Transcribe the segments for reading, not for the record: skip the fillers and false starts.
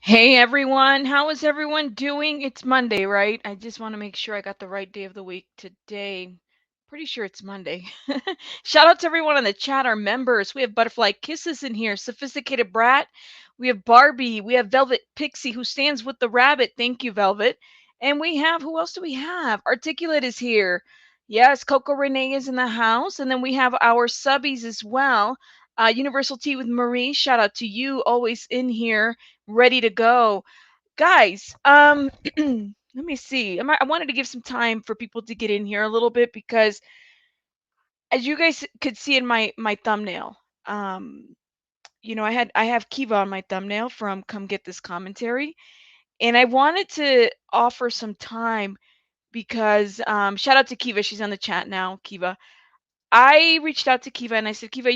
Hey everyone, how is everyone doing? It's Monday, right? I just want to make sure I got the right day of the week today. Pretty sure it's Monday. Shout out to everyone in the chat, our members. We have Butterfly Kisses in here, Sophisticated Brat. We have Barbie. We have Velvet Pixie who stands with the rabbit. Thank you, Velvet. And we have, who else do we have? Articulate is here. Yes, Coco Renee is in the house. And then we have our subbies as well. Universal Tea with Marie. Shout out to you, always in here ready to go. Guys, let me see. I wanted to give some time for people to get in here a little bit because as you guys could see in my thumbnail, um, I have Kiva on my thumbnail from Come Get This Commentary, and I wanted to offer some time because shout out to Kiva, she's on the chat now, Kiva. I reached out to Kiva and I said, Kiva,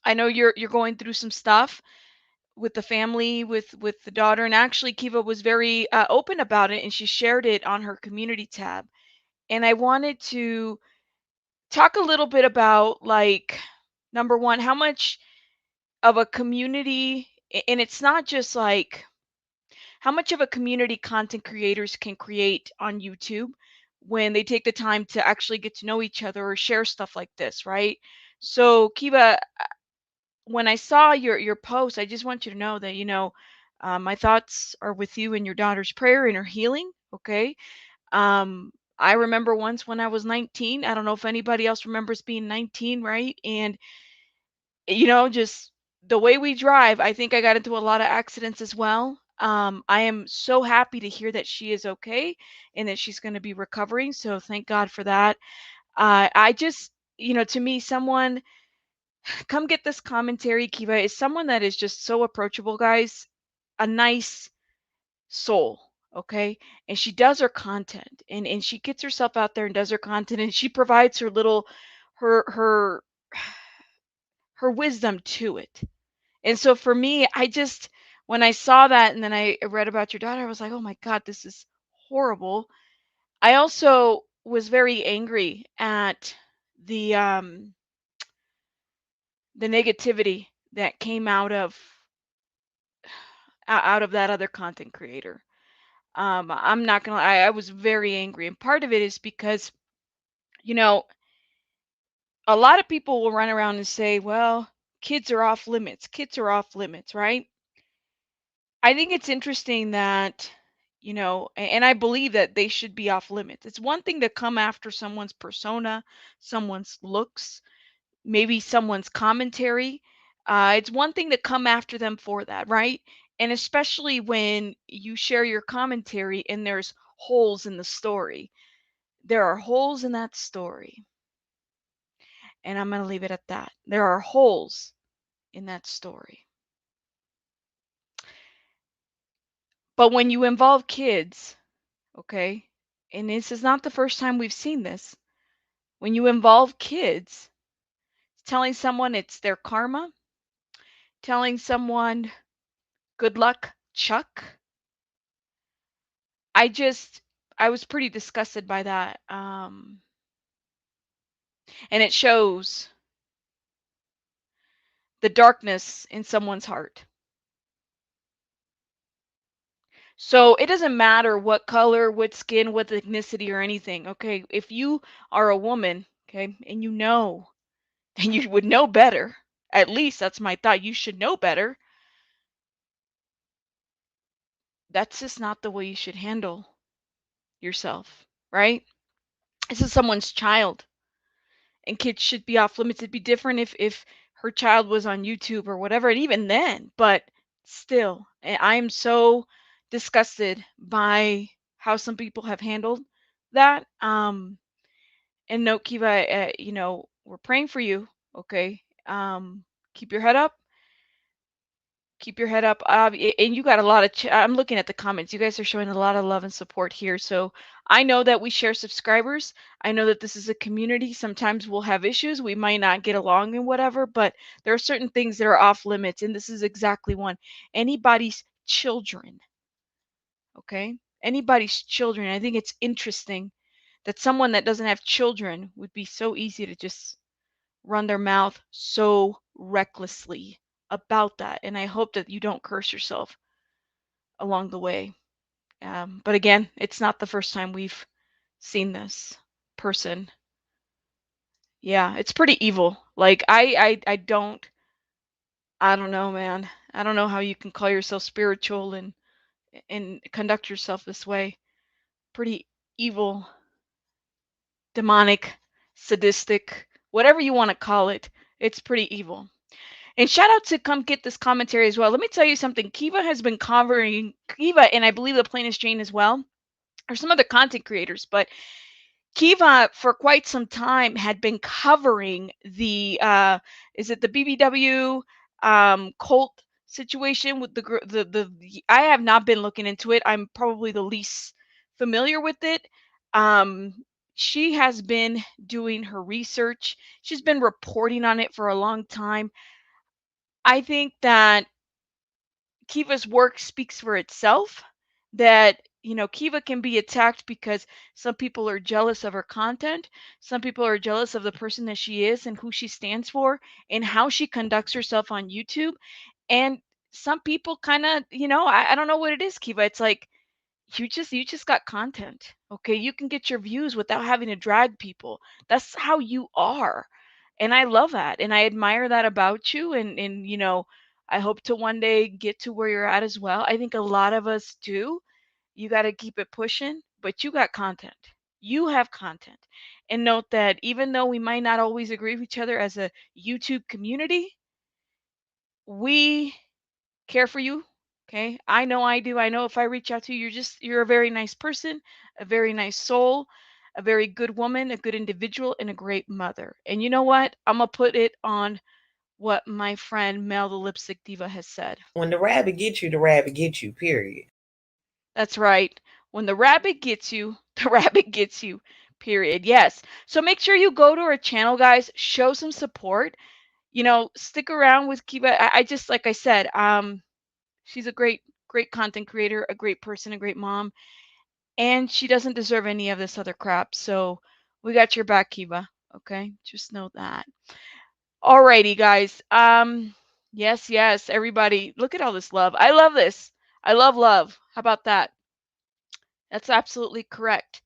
I know you're going through some stuff with the family, with the daughter, and actually Kiva was very open about it, and she shared it on her community tab. And I wanted to talk a little bit about, like, number one, how much of a community, and it's not just like how much of a community content creators can create on YouTube when they take the time to actually get to know each other or share stuff like this, right? So Kiva, when I saw your post, I just want you to know that my thoughts are with you and your daughter's prayer and her healing. Okay. I remember once when I was 19. I don't know if anybody else remembers being 19, right? And just the way we drive, I think I got into a lot of accidents as well. I am so happy to hear that she is okay and that she's going to be recovering. So thank God for that. I just, to me, someone come get this commentary. Kiva is someone that is just so approachable, guys. A nice soul, okay? And she does her content, and she gets herself out there and does her content, and she provides her little her her wisdom to it. And so for me, I just when I saw that and then I read about your daughter, I was like, "Oh my God, this is horrible." I also was very angry at the um the negativity that came out of that other content creator. I'm not gonna lie, I was very angry, and part of it is because you know a lot of people will run around and say, "Well, kids are off limits. Kids are off limits," right? I think it's interesting that and I believe that they should be off limits. It's one thing to come after someone's persona, someone's looks, maybe someone's commentary. It's one thing to come after them for that, right? And especially when you share your commentary and there's holes in the story. There are holes in that story. And I'm going to leave it at that. There are holes in that story. But when you involve kids, okay, and this is not the first time we've seen this, when you involve kids, telling someone it's their karma, telling someone good luck, Chuck, I was pretty disgusted by that. And it shows the darkness in someone's heart. So it doesn't matter what color, what skin, what ethnicity or anything. Okay. If you are a woman, okay, and and you would know better, at least that's my thought, you should know better. That's just not the way you should handle yourself, right? This is someone's child, and kids should be off limits. It'd be different if her child was on YouTube or whatever, and even then, but still, I am so disgusted by how some people have handled that. And no, Kiva, we're praying for you. Okay, keep your head up. Keep your head up. And you got a lot of, I'm looking at the comments. You guys are showing a lot of love and support here. So I know that we share subscribers. I know that this is a community. Sometimes we'll have issues. We might not get along and whatever, but there are certain things that are off limits. And this is exactly one. Anybody's children. Okay. Anybody's children. I think it's interesting that someone that doesn't have children would be so easy to just run their mouth so recklessly about that. And I hope that you don't curse yourself along the way. But again, it's not the first time we've seen this person. Yeah, it's pretty evil. Like I don't know, man. I don't know how you can call yourself spiritual and conduct yourself this way. Pretty evil, demonic, sadistic, whatever you want to call it. It's pretty evil. And shout out to Come Get This Commentary as well. Let me tell you something. Kiva has been covering Kiva, and I believe the Plainest Jane as well, or some other content creators, but Kiva for quite some time had been covering the is it the BBW cult situation with the I have not been looking into it. I'm probably the least familiar with it. Um, she has been doing her research. She's been reporting on it for a long time. I think that Kiva's work speaks for itself. That, Kiva can be attacked because some people are jealous of her content. Some people are jealous of the person that she is and who she stands for and how she conducts herself on YouTube. And some people kind of, I don't know what it is, Kiva. It's like you just got content. Okay, you can get your views without having to drag people. That's how you are. And I love that. And I admire that about you. And I hope to one day get to where you're at as well. I think a lot of us do. You got to keep it pushing, but you got content. You have content. And note that even though we might not always agree with each other as a YouTube community, we care for you. Okay. I know I do. I know if I reach out to you, you're a very nice person, a very nice soul, a very good woman, a good individual, and a great mother. And you know what? I'm going to put it on what my friend Mel the Lipstick Diva has said. When the rabbit gets you, period. That's right. When the rabbit gets you, the rabbit gets you, period. Yes. So make sure you go to her channel, guys. Show some support. Stick around with Kiva. I just, like I said, she's a great content creator, a great person, a great mom, and she doesn't deserve any of this other crap. So we got your back, Kiva. Okay, just know that. Alrighty, guys. Yes, everybody, look at all this love. I love this. I love love. How about that? That's absolutely correct.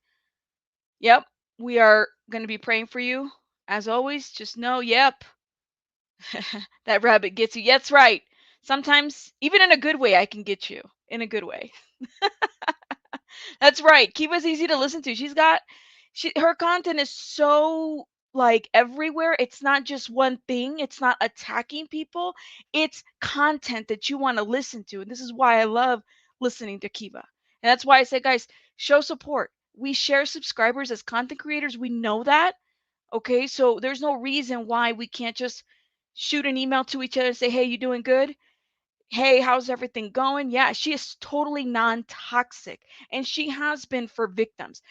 Yep, we are going to be praying for you. As always, just know, yep, that rabbit gets you. That's right. Sometimes, even in a good way, I can get you. In a good way. That's right. Kiva's easy to listen to. Her content is so like everywhere. It's not just one thing. It's not attacking people. It's content that you want to listen to. And this is why I love listening to Kiva. And that's why I say, guys, show support. We share subscribers as content creators. We know that. Okay. So there's no reason why we can't just shoot an email to each other and say, hey, you doing good? Hey, how's everything going? Yeah, she is totally non toxic. And she has been for victims.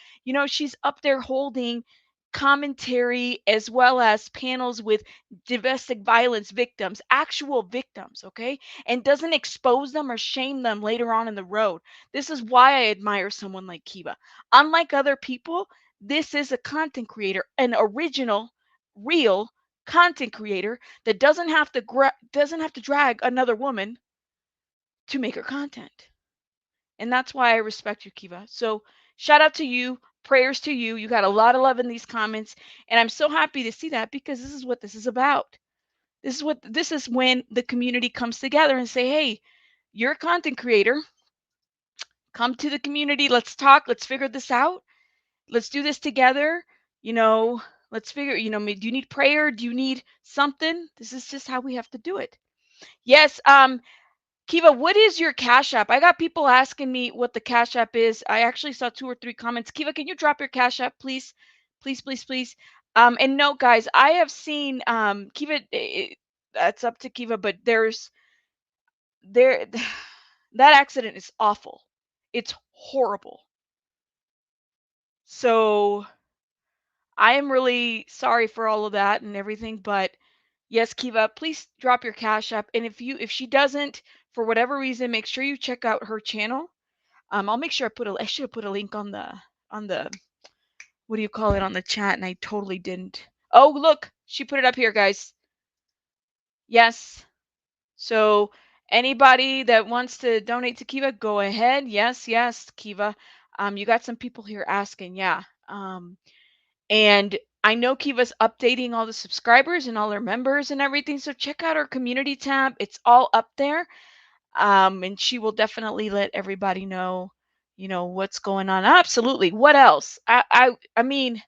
She's up there holding commentary as well as panels with domestic violence victims, actual victims, okay? And doesn't expose them or shame them later on in the road. This is why I admire someone like Kiva. Unlike other people, this is a content creator, an original, real content creator that doesn't have to drag another woman to make her content. And that's why I respect you, Kiva. So shout out to you. Prayers to you. You got a lot of love in these comments. And I'm so happy to see that because this is what this is about. This is when the community comes together and say, hey, you're a content creator. Come to the community. Let's talk. Let's figure this out. Let's do this together. Let's figure, do you need prayer? Do you need something? This is just how we have to do it. Yes, Kiva, what is your Cash App? I got people asking me what the Cash App is. I actually saw 2 or 3 comments. Kiva, can you drop your Cash App, please? Please, please, please. And no, guys, I have seen Kiva. That's up to Kiva, but there that accident is awful. It's horrible. So I am really sorry for all of that and everything, but yes, Kiva, please drop your Cash App. And if she doesn't, for whatever reason, make sure you check out her channel. I'll make sure I should have put a link on the what do you call it on the chat, and I totally didn't. Oh, look, she put it up here, guys. Yes, So anybody that wants to donate to Kiva, go ahead. Yes, yes, Kiva. You got some people here asking, yeah. And I know Kiva's updating all the subscribers and all their members and everything. So check out our community tab. It's all up there. And she will definitely let everybody know, what's going on. Absolutely. What else? I mean,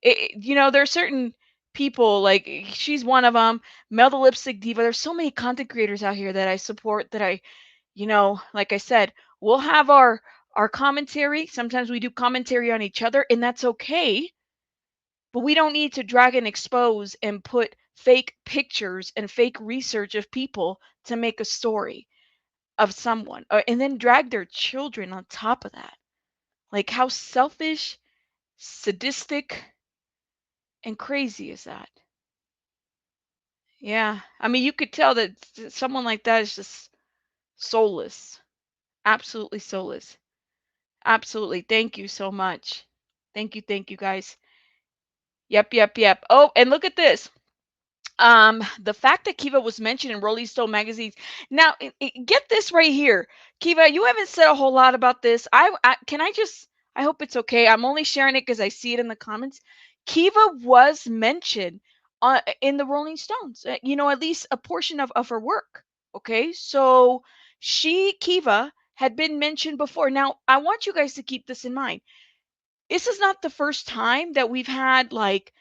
there are certain people like she's one of them. Mel the Lipstick Diva. There's so many content creators out here that I support that like I said, we'll have our commentary. Sometimes we do commentary on each other, and that's okay. But we don't need to drag and expose and put fake pictures and fake research of people to make a story of someone, and then drag their children on top of that. Like, how selfish, sadistic, and crazy is that? Yeah. I mean, you could tell that someone like that is just soulless. Absolutely soulless. Absolutely. Thank you so much. Thank you guys. Yep, yep, yep. Oh, and look at this. The fact that Kiva was mentioned in Rolling Stone magazines. Now, get this right here, Kiva. You haven't said a whole lot about this. Can I just? I hope it's okay. I'm only sharing it because I see it in the comments. Kiva was mentioned in the Rolling Stones. At least a portion of her work. Okay, so Kiva had been mentioned before. Now, I want you guys to keep this in mind. This is not the first time that we've had like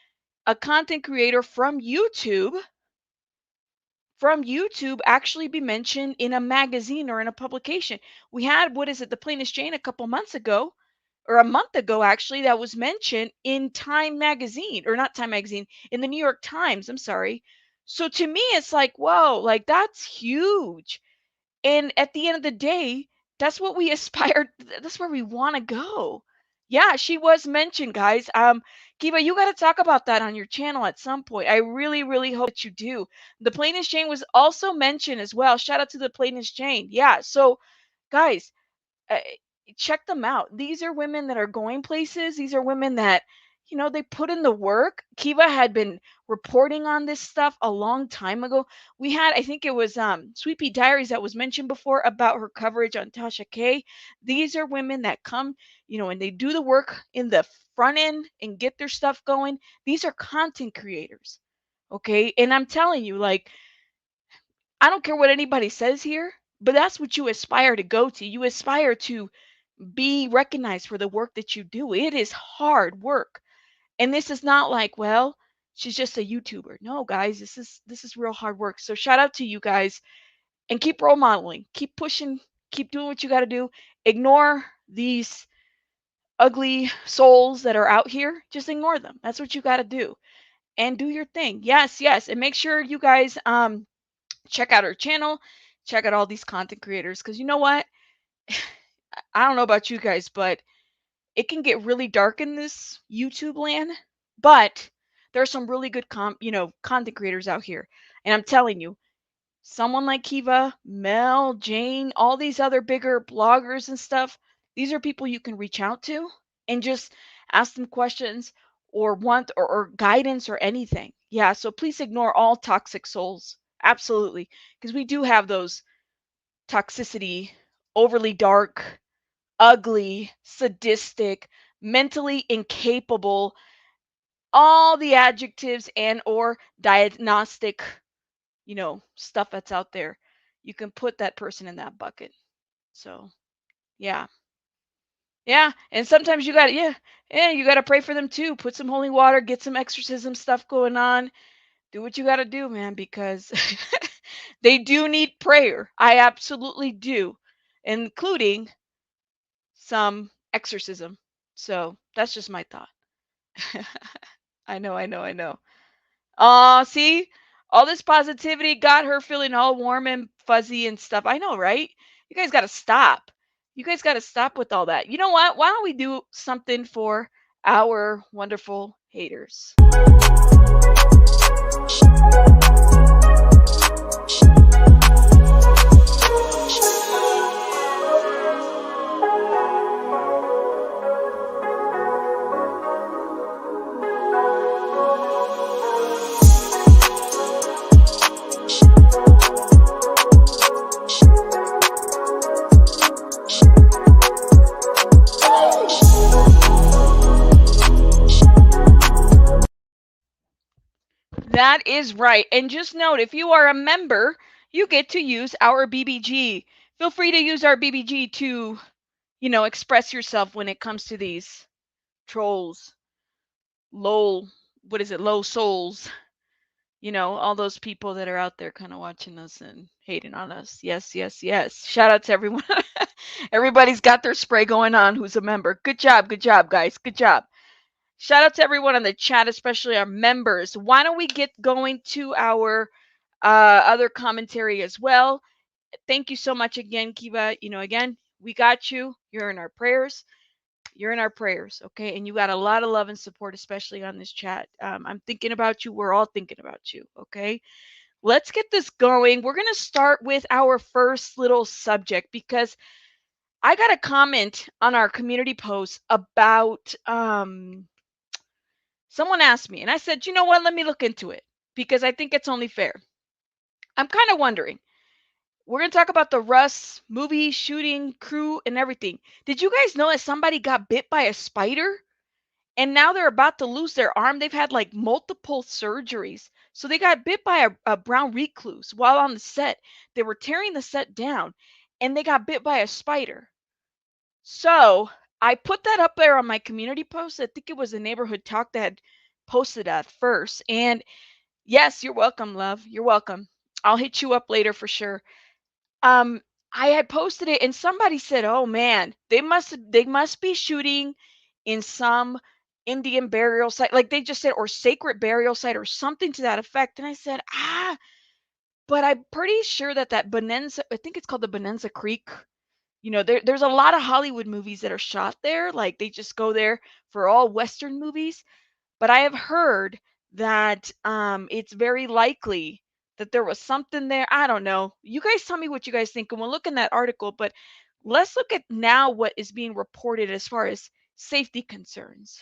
a content creator from YouTube actually be mentioned in a magazine or in a publication. We had, what is it, The Plainest Jane a couple months ago, or a month ago actually, that was mentioned in Time Magazine, or not Time Magazine, in the New York Times, I'm sorry. So to me, it's like, whoa, like that's huge. And at the end of the day, that's what we aspire, that's where we want to go. Yeah, she was mentioned, guys. Kiva, you got to talk about that on your channel at some point. I really, really hope that you do. The Plainest Jane was also mentioned as well. Shout out to the Plainest Jane. Yeah, so guys, uh, check them out. These are women that are going places. These are women that, they put in the work. Kiva had been reporting on this stuff a long time ago. We had, I think it was Sweet Pea Diaries that was mentioned before about her coverage on Tasha K. These are women that come, and they do the work in the front end and get their stuff going. These are content creators. Okay. And I'm telling you, like, I don't care what anybody says here, but that's what you aspire to go to. You aspire to be recognized for the work that you do. It is hard work. And this is not like, well, she's just a YouTuber. No, guys, this is real hard work. So shout out to you guys, and keep role modeling. Keep pushing, keep doing what you got to do. Ignore these ugly souls that are out here. Just ignore them. That's what you got to do. And do your thing. Yes, yes. And make sure you guys check out her channel, check out all these content creators, cuz you know what? I don't know about you guys, but it can get really dark in this YouTube land, but there's some really good content creators out here. And I'm telling you, someone like Kiva, Mel, Jane, all these other bigger bloggers and stuff, these are people you can reach out to and just ask them questions or want or guidance or anything. Yeah, so please ignore all toxic souls. Absolutely. Because we do have those toxicity, overly dark, ugly, sadistic, mentally incapable, all the adjectives and or diagnostic, stuff that's out there. You can put that person in that bucket. So, yeah. Yeah, and sometimes you got to you got to pray for them too. Put some holy water, get some exorcism stuff going on. Do what you got to do, man, because they do need prayer. I absolutely do, including some exorcism. So that's just my thought. I know. See? All this positivity got her feeling all warm and fuzzy and stuff. I know, right? You guys got to stop. You guys got to stop with all that. You know what? Why don't we do something for our wonderful haters? That is right. And just note, if you are a member, you get to use our BBG. Feel free to use our BBG to, express yourself when it comes to these trolls, low, what is it, low souls, all those people that are out there kind of watching us and hating on us. Yes, yes, yes. Shout out to everyone. Everybody's got their spray going on who's a member. Good job, guys. Good job. Shout out to everyone on the chat, especially our members. Why don't we get going to our other commentary as well? Thank you so much again, Kiva. Again, we got you. You're in our prayers. You're in our prayers, okay? And you got a lot of love and support, especially on this chat. I'm thinking about you. We're all thinking about you, okay? Let's get this going. We're going to start with our first little subject because I got a comment on our community post about someone asked me, and I said, you know what? Let me look into it because I think it's only fair. I'm kind of wondering. We're going to talk about the Russ movie, shooting, crew, and everything. Did you guys know that somebody got bit by a spider? And now they're about to lose their arm. They've had like multiple surgeries. So they got bit by a brown recluse while on the set. They were tearing the set down and they got bit by a spider. So I put that up there on my community post. I think it was a neighborhood talk that had posted that first. And yes, you're welcome, love. You're welcome. I'll hit you up later for sure. Um, I had posted it and somebody said, "Oh man, they must be shooting in some Indian burial site." Like they just said, or sacred burial site or something to that effect. And I said, but I'm pretty sure that Bonanza, I think it's called the Bonanza Creek. There's a lot of Hollywood movies that are shot there. Like they just go there for all Western movies. But I have heard that it's very likely that there was something there. I don't know. You guys tell me what you guys think, and we'll look in that article. But let's look at now what is being reported as far as safety concerns.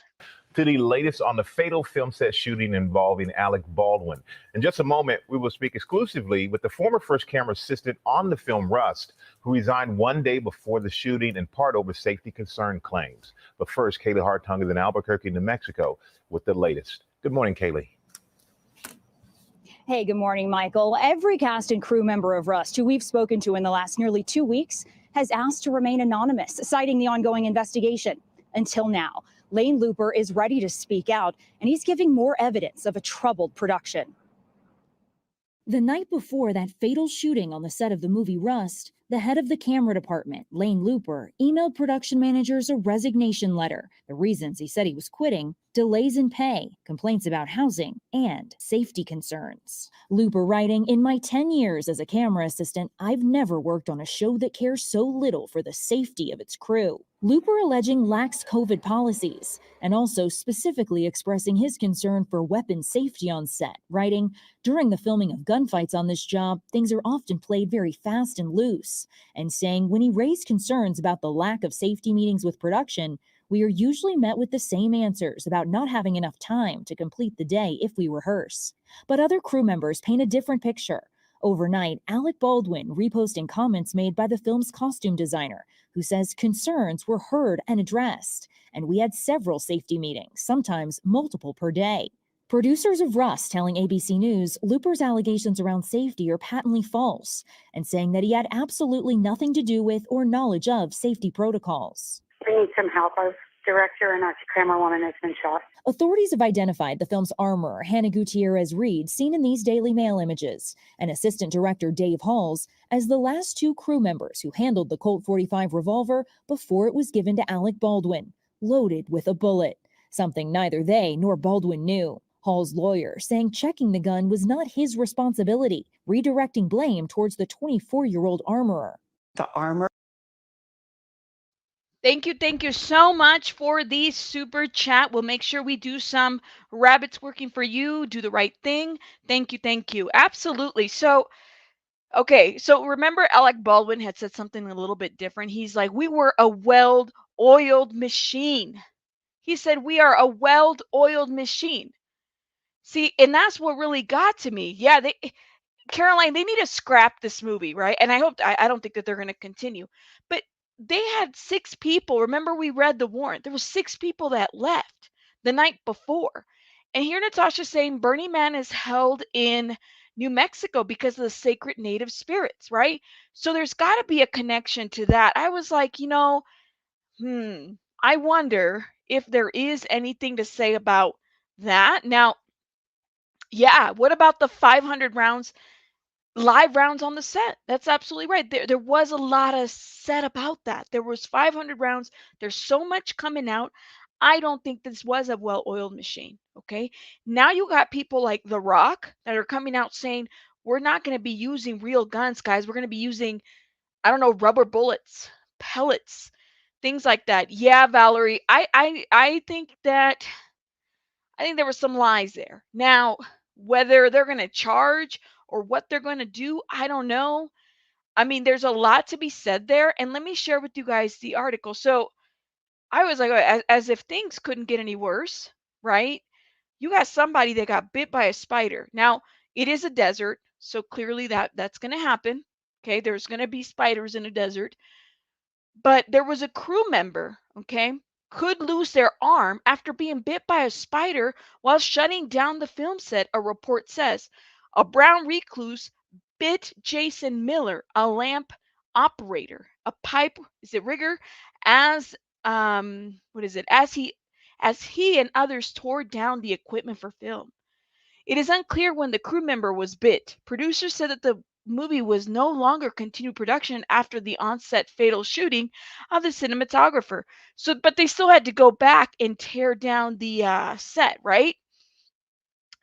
To the latest on the fatal film set shooting involving Alex Baldwin. In just a moment, we will speak exclusively with the former first camera assistant on the film Rust, who resigned one day before the shooting in part over safety concern claims. But first, Kaylee Hartung is in Albuquerque, New Mexico with the latest. Good morning, Kaylee. Hey, good morning, Michael. Every cast and crew member of Rust who we've spoken to in the last nearly 2 weeks has asked to remain anonymous, citing the ongoing investigation. Until now, Lane Looper is ready to speak out, and he's giving more evidence of a troubled production. The night before that fatal shooting on the set of the movie Rust, the head of the camera department, Lane Looper, emailed production managers a resignation letter. The reasons he said he was quitting: delays in pay, complaints about housing, and safety concerns. Looper writing, "In my 10 years as a camera assistant, I've never worked on a show that cares so little for the safety of its crew." Looper alleging lax COVID policies, and also specifically expressing his concern for weapon safety on set, writing, "During the filming of gunfights on this job, things are often played very fast and loose," and saying when he raised concerns about the lack of safety meetings with production, "We are usually met with the same answers about not having enough time to complete the day if we rehearse." But other crew members paint a different picture. Overnight, Alex Baldwin reposting comments made by the film's costume designer, who says concerns were heard and addressed, and we had several safety meetings, sometimes multiple per day. Producers of Rust telling ABC News Looper's allegations around safety are patently false, and saying that he had absolutely nothing to do with or knowledge of safety protocols. We need some help. Our director and our camerawoman has been shot. Authorities have identified the film's armorer, Hannah Gutierrez Reed, seen in these Daily Mail images, and assistant director Dave Halls as the last two crew members who handled the Colt 45 revolver before it was given to Alex Baldwin, loaded with a bullet, something neither they nor Baldwin knew. Hall's lawyer saying checking the gun was not his responsibility, redirecting blame towards the 24-year-old armorer. The armor. Thank you so much for the super chat. We'll make sure we do some rabbits working for you. Do the right thing. Thank you. Absolutely. So, okay. So remember, Alec Baldwin had said something a little bit different. He's like, we were a well-oiled machine. He said, we are a well-oiled machine. See, and that's what really got to me. Yeah, Caroline, they need to scrap this movie, right? And I don't think that they're going to continue. But they had 6 people. Remember, we read the warrant. There was 6 people that left the night before. And here Natasha's saying Burning Man is held in New Mexico because of the sacred native spirits, right? So there's got to be a connection to that. I was like, I wonder if there is anything to say about that. Now, yeah, what about the 500 rounds, live rounds on the set? That's absolutely right. There was a lot of said about that. There was 500 rounds. There's so much coming out. I don't think this was a well-oiled machine, okay? Now you got people like The Rock that are coming out saying, we're not going to be using real guns, guys. We're going to be using, I don't know, rubber bullets, pellets, things like that. Yeah, Valerie, I think there were some lies there. Now, whether they're going to charge or what they're going to do, I don't know. I mean, there's a lot to be said there. And let me share with you guys the article. So I was like, as if things couldn't get any worse, right? You got somebody that got bit by a spider. Now, it is a desert, so clearly that's going to happen. Okay, there's going to be spiders in a desert. But there was a crew member, okay, could lose their arm after being bit by a spider while shutting down the film set, a report says. A brown recluse bit Jason Miller, a lamp operator, a pipe, is it rigger, as as he and others tore down the equipment for film. It is unclear when the crew member was bit. Producers said that the movie was no longer continued production after the on-set fatal shooting of the cinematographer. So, but they still had to go back and tear down the set, right?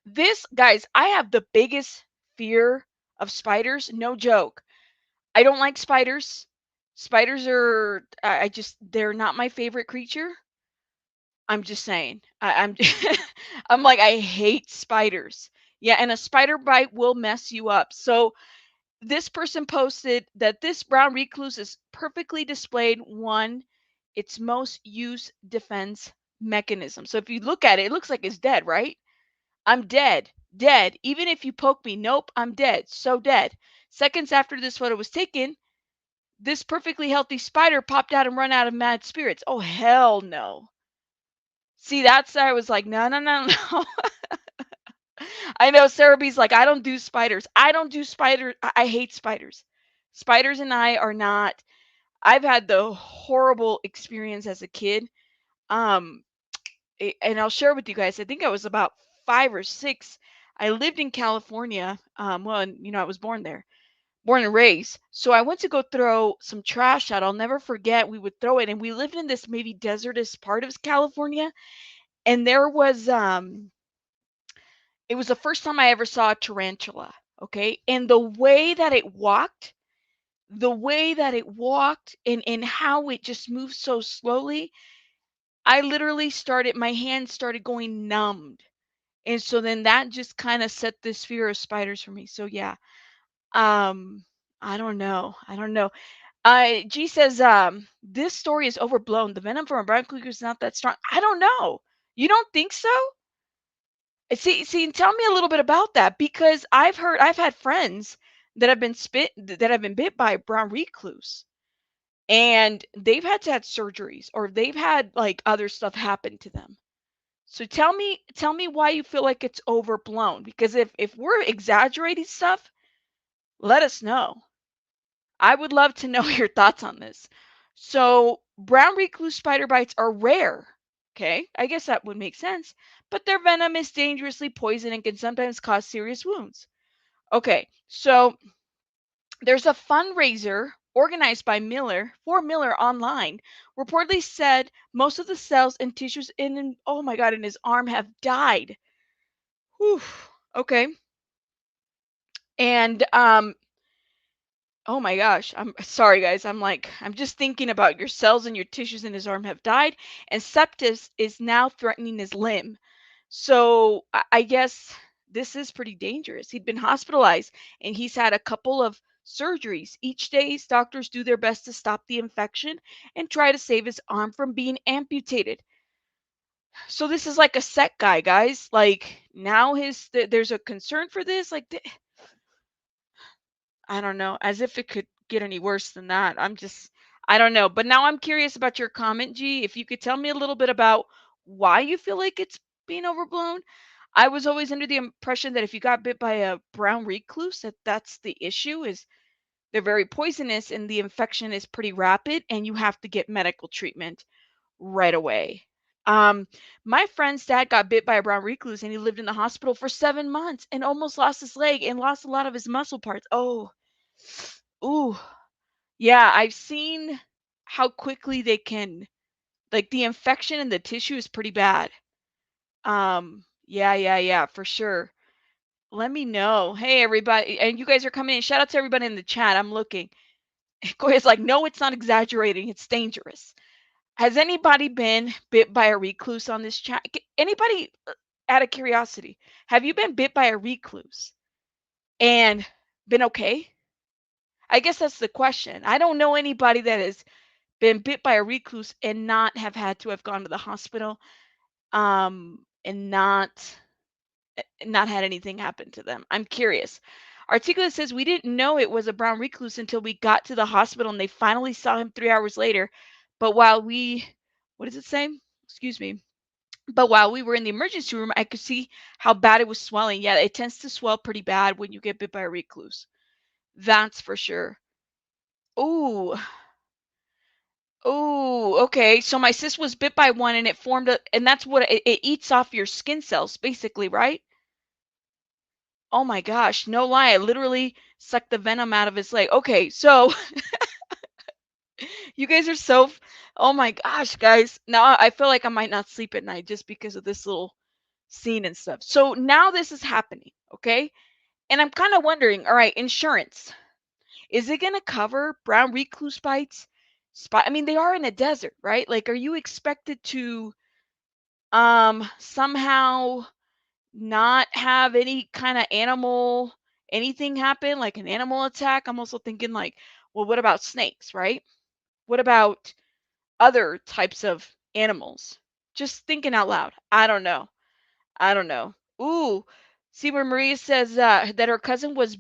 This, guys, I have the biggest fear of spiders. No joke. I don't like spiders. Spiders are, they're not my favorite creature. I'm just saying. I'm I'm like, I hate spiders. Yeah, and a spider bite will mess you up. So this person posted that this brown recluse is perfectly displayed one its most used defense mechanism. So if you look at it, it looks like it's dead, right? I'm dead. Dead. Even if you poke me, nope, I'm dead. So dead. Seconds after this photo was taken, this perfectly healthy spider popped out and run out of mad spirits. Oh hell no. See, that's I was like, no, no, no, no. I know Sarah B's like, I don't do spiders. I don't do spiders. I hate spiders. Spiders and I are not. I've had the horrible experience as a kid. Um, and I'll share with you guys. I think I was about 5 or 6. I lived in California. Well, and, I was born there, born and raised. So I went to go throw some trash out. I'll never forget. We would throw it, and we lived in this maybe desertous part of California, and there was it was the first time I ever saw a tarantula, okay? And the way that it walked and how it just moved so slowly, I literally my hands started going numbed. And so then that just kind of set this fear of spiders for me. So yeah. Um I don't know. I don't know. G says this story is overblown. The venom from a brown cougar is not that strong. I don't know. You don't think so? See, tell me a little bit about that because I've had friends that have been bit by a brown recluse, and they've had to have surgeries or they've had like other stuff happen to them. So tell me why you feel like it's overblown because if we're exaggerating stuff, let us know. I would love to know your thoughts on this. So, brown recluse spider bites are rare. Okay, I guess that would make sense. But their venom is dangerously poison and can sometimes cause serious wounds. Okay, so there's a fundraiser organized by Miller online, reportedly said most of the cells and tissues oh my god, in his arm have died. Whew. Okay. And oh my gosh, I'm sorry, guys. I'm just thinking about your cells and your tissues in his arm have died, and sepsis is now threatening his limb. So I guess this is pretty dangerous. He'd been hospitalized and he's had a couple of surgeries. Each day, doctors do their best to stop the infection and try to save his arm from being amputated. So this is like a set guy, guys. Like now there's a concern for this. I don't know, as if it could get any worse than that. I don't know. But now I'm curious about your comment, G. If you could tell me a little bit about why you feel like it's being overblown. I was always under the impression that if you got bit by a brown recluse, that's the issue, is they're very poisonous and the infection is pretty rapid and you have to get medical treatment right away. Um, my friend's dad got bit by a brown recluse and he lived in the hospital for 7 months and almost lost his leg and lost a lot of his muscle parts. Oh, ooh. Yeah, I've seen how quickly they can, like, the infection in the tissue is pretty bad. Yeah, for sure. Let me know. Hey, everybody. And you guys are coming in. Shout out to everybody in the chat. I'm looking. Koya's like, no, it's not exaggerating. It's dangerous. Has anybody been bit by a recluse on this chat? Anybody, out of curiosity, have you been bit by a recluse and been okay? I guess that's the question. I don't know anybody that has been bit by a recluse and not have had to have gone to the hospital, and not had anything happen to them. I'm curious. Articulate says we didn't know it was a brown recluse until we got to the hospital and they finally saw him 3 hours later. But what does it say? Excuse me. But while we were in the emergency room, I could see how bad it was swelling. Yeah, it tends to swell pretty bad when you get bit by a recluse. That's for sure. Ooh. Ooh, okay. So my sis was bit by one and it formed and that's what it eats off your skin cells, basically, right? Oh my gosh, no lie, I literally sucked the venom out of his leg. Okay, so you guys are oh my gosh, guys. Now I feel like I might not sleep at night just because of this little scene and stuff. So now this is happening, okay? And I'm kind of wondering, all right, insurance, is it going to cover brown recluse bites? I mean, they are in a desert, right? Like, are you expected to somehow not have any kind of anything happen, like an animal attack? I'm also thinking like, well, what about snakes, right? What about other types of animals? Just thinking out loud. I don't know. I don't know. Ooh, see where Maria says that her cousin was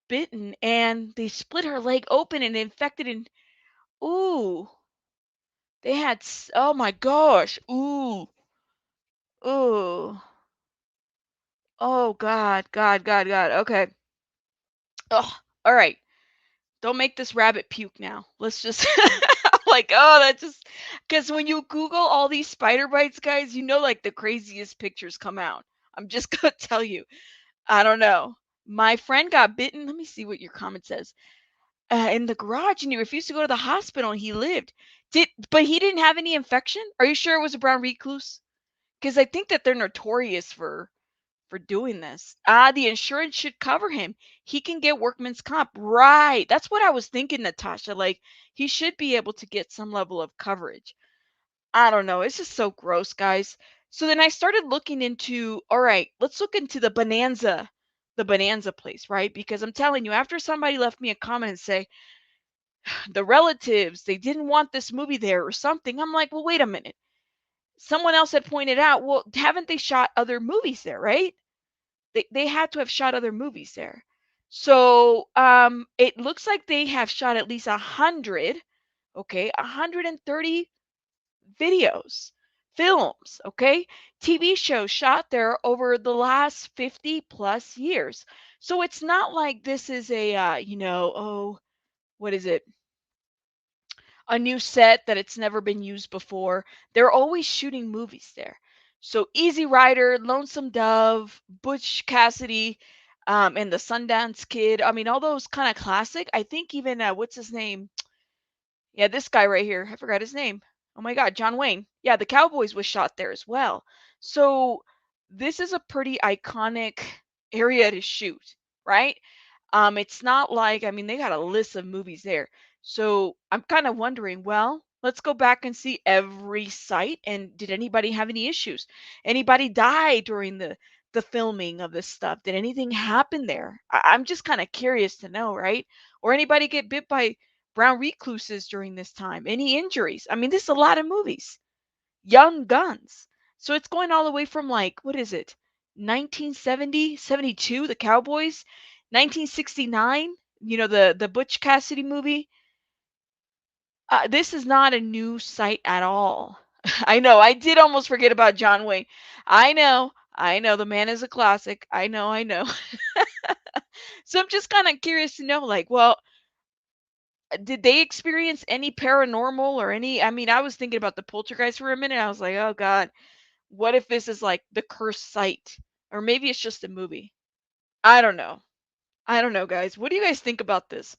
bitten and they split her leg open and infected and ooh, they had oh my gosh. Ooh. Oh God. Okay. Oh, all right. Don't make this rabbit puke now. Let's just I'm like, oh, that just because when you Google all these spider bites, guys, like the craziest pictures come out. I'm just gonna tell you. I don't know. My friend got bitten. Let me see what your comment says. In the garage, and he refused to go to the hospital, and he lived. But he didn't have any infection? Are you sure it was a brown recluse? Because I think that they're notorious for doing this. The insurance should cover him. He can get workman's comp. Right. That's what I was thinking, Natasha. Like, he should be able to get some level of coverage. I don't know. It's just so gross, guys. So then I started looking into, all right, let's look into the Bonanza place, right? Because I'm telling you, after somebody left me a comment and say, the relatives, they didn't want this movie there or something, I'm like, well, wait a minute. Someone else had pointed out, well, haven't they shot other movies there, right? They had to have shot other movies there. So it looks like they have shot at least 100, okay, 130 videos, films, okay, TV shows shot there over the last 50 plus years. So it's not like this is a, oh, what is it? A new set that it's never been used before. They're always shooting movies there. So Easy Rider, Lonesome Dove, Butch Cassidy, and the Sundance Kid. I mean, all those kind of classic. I think even what's his name? Yeah, this guy right here. I forgot his name. Oh my God, John Wayne. Yeah, the Cowboys was shot there as well. So this is a pretty iconic area to shoot, right? It's not like, I mean, they got a list of movies there. So I'm kind of wondering, well, let's go back and see every site. And did anybody have any issues? Anybody die during the filming of this stuff? Did anything happen there? I'm just kind of curious to know, right? Or anybody get bit by brown recluses during this time? Any injuries? I mean, this is a lot of movies. Young Guns. So it's going all the way from like, what is it? 1970, 72, the Cowboys, 1969, the Butch Cassidy movie. This is not a new site at all. I know. I did almost forget about John Wayne. I know. I know the man is a classic. I know. So I'm just kind of curious to know, like, well, did they experience any paranormal or any? I mean, I was thinking about the poltergeist for a minute. I was like, oh God, what if this is like the cursed site? Or maybe it's just a movie. I don't know. I don't know, guys. What do you guys think about this?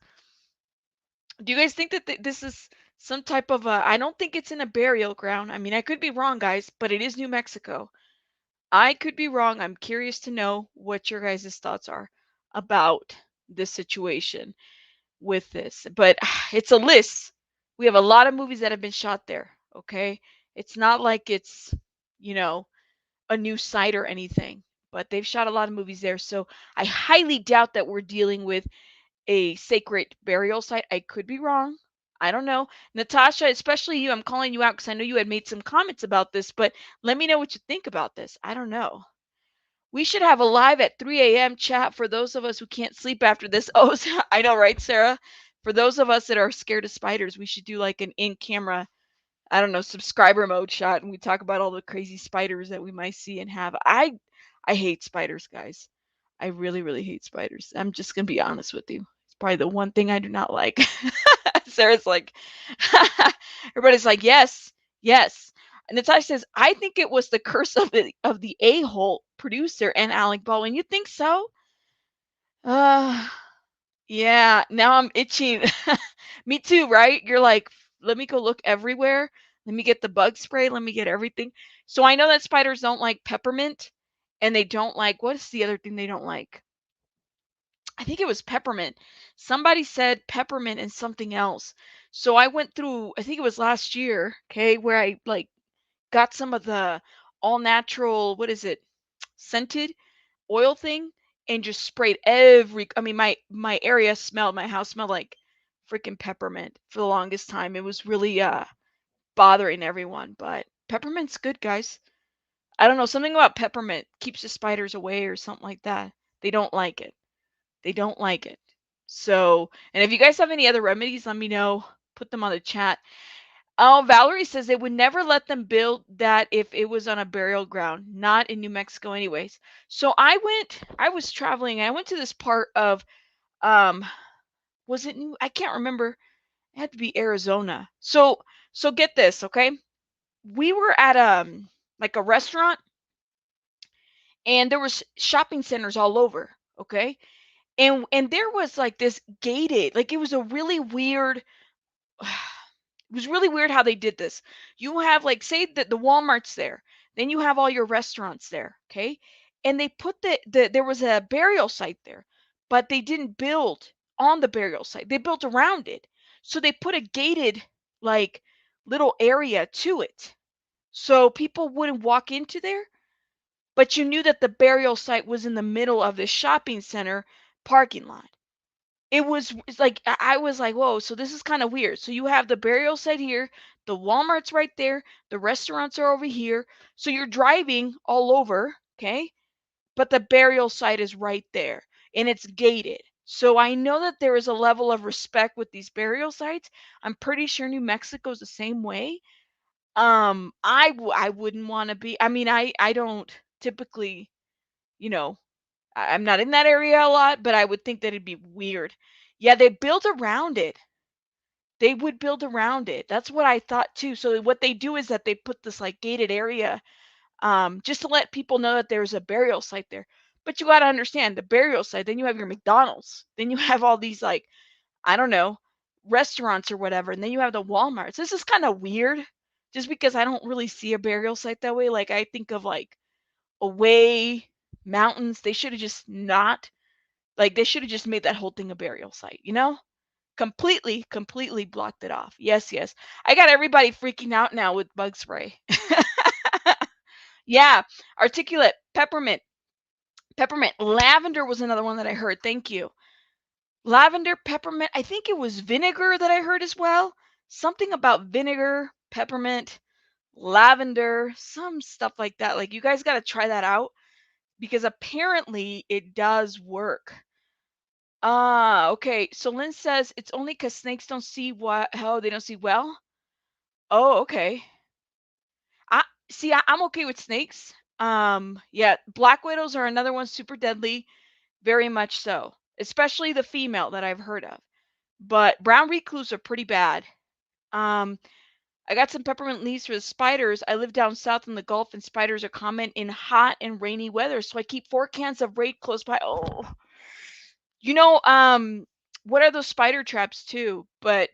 Do you guys think that this is some type of a? I don't think it's in a burial ground. I mean, I could be wrong, guys, but it is New Mexico. I could be wrong. I'm curious to know what your guys' thoughts are about this situation with this. But it's a list. We have a lot of movies that have been shot there, okay? It's not like it's, you know, a new site or anything, but they've shot a lot of movies there. So I highly doubt that we're dealing with a sacred burial site. I could be wrong. I don't know. Natasha, especially you, I'm calling you out because I know you had made some comments about this, but let me know what you think about this. I don't know. We should have a live at 3 a.m. chat for those of us who can't sleep after this. Oh, I know, right, Sarah? For those of us that are scared of spiders, we should do like an in camera, I don't know, subscriber mode shot, and we talk about all the crazy spiders that we might see and have. I hate spiders, guys. I really, really hate spiders. I'm just gonna be honest with you. It's probably the one thing I do not like. Sarah's like, everybody's like, yes, yes. And Natasha says, I think it was the curse of the a-hole producer and Alec Baldwin. You think so? Uh, yeah. Now I'm itching. Me too, right? You're like, let me go look everywhere. Let me get the bug spray. Let me get everything. So I know that spiders don't like peppermint, and they don't like, what is the other thing they don't like? I think it was peppermint. Somebody said peppermint and something else. So I went through, I think it was last year, okay, where I like got some of the all natural, what is it, scented oil thing, and just sprayed I mean, my area smelled, my house smelled like freaking peppermint for the longest time. It was really bothering everyone, but peppermint's good, guys. I don't know, something about peppermint keeps the spiders away or something like that. They don't like it. They don't like it. So, and if you guys have any other remedies, let me know. Put them on the chat. Oh, Valerie says they would never let them build that if it was on a burial ground, not in New Mexico anyways. So I was traveling, I went to this part of um was it New, I can't remember. It had to be Arizona. So get this, okay? We were at like a restaurant, and there was shopping centers all over, okay? And there was like this gated, like it was a really weird it was really weird how they did this. You have like say that the Walmart's there, then you have all your restaurants there, okay? And they put there was a burial site there, but they didn't build on the burial site. They built around it. So they put a gated like little area to it. So people wouldn't walk into there, but you knew that the burial site was in the middle of the shopping center parking lot. It's like I was like, whoa, so this is kind of weird. So you have the burial site here, the Walmart's right there, the restaurants are over here. So you're driving all over, okay? But the burial site is right there, and it's gated. So I know that there is a level of respect with these burial sites. I'm pretty sure New Mexico is the same way. I wouldn't want to be. I mean, I don't typically, you know, I'm not in that area a lot, but I would think that it'd be weird. Yeah, they build around it. They would build around it. That's what I thought too. So what they do is that they put this like gated area, just to let people know that there's a burial site there. But you got to understand the burial site. Then you have your McDonald's. Then you have all these like, I don't know, restaurants or whatever. And then you have the Walmarts. This is kind of weird, just because I don't really see a burial site that way. Like I think of like away mountains. They should have just not, like they should have just made that whole thing a burial site, you know? Completely blocked it off. Yes, yes. I got everybody freaking out now with bug spray. Yeah, articulate, peppermint. Peppermint. Lavender was another one that I heard. Thank you. Lavender, peppermint. I think it was vinegar that I heard as well. Something about vinegar, peppermint, lavender, some stuff like that. Like you guys got to try that out because apparently it does work. Ah, okay. So Lynn says it's only because snakes don't see what, how they don't see well. Oh, okay. I see. I'm okay with snakes. Yeah, black widows are another one, super deadly, very much so, especially the female that I've heard of. But brown recluse are pretty bad. Um, I got some peppermint leaves for the spiders. I live down south in the Gulf, and spiders are common in hot and rainy weather. So I keep 4 cans of raid close by. Oh, you know, what are those spider traps too? But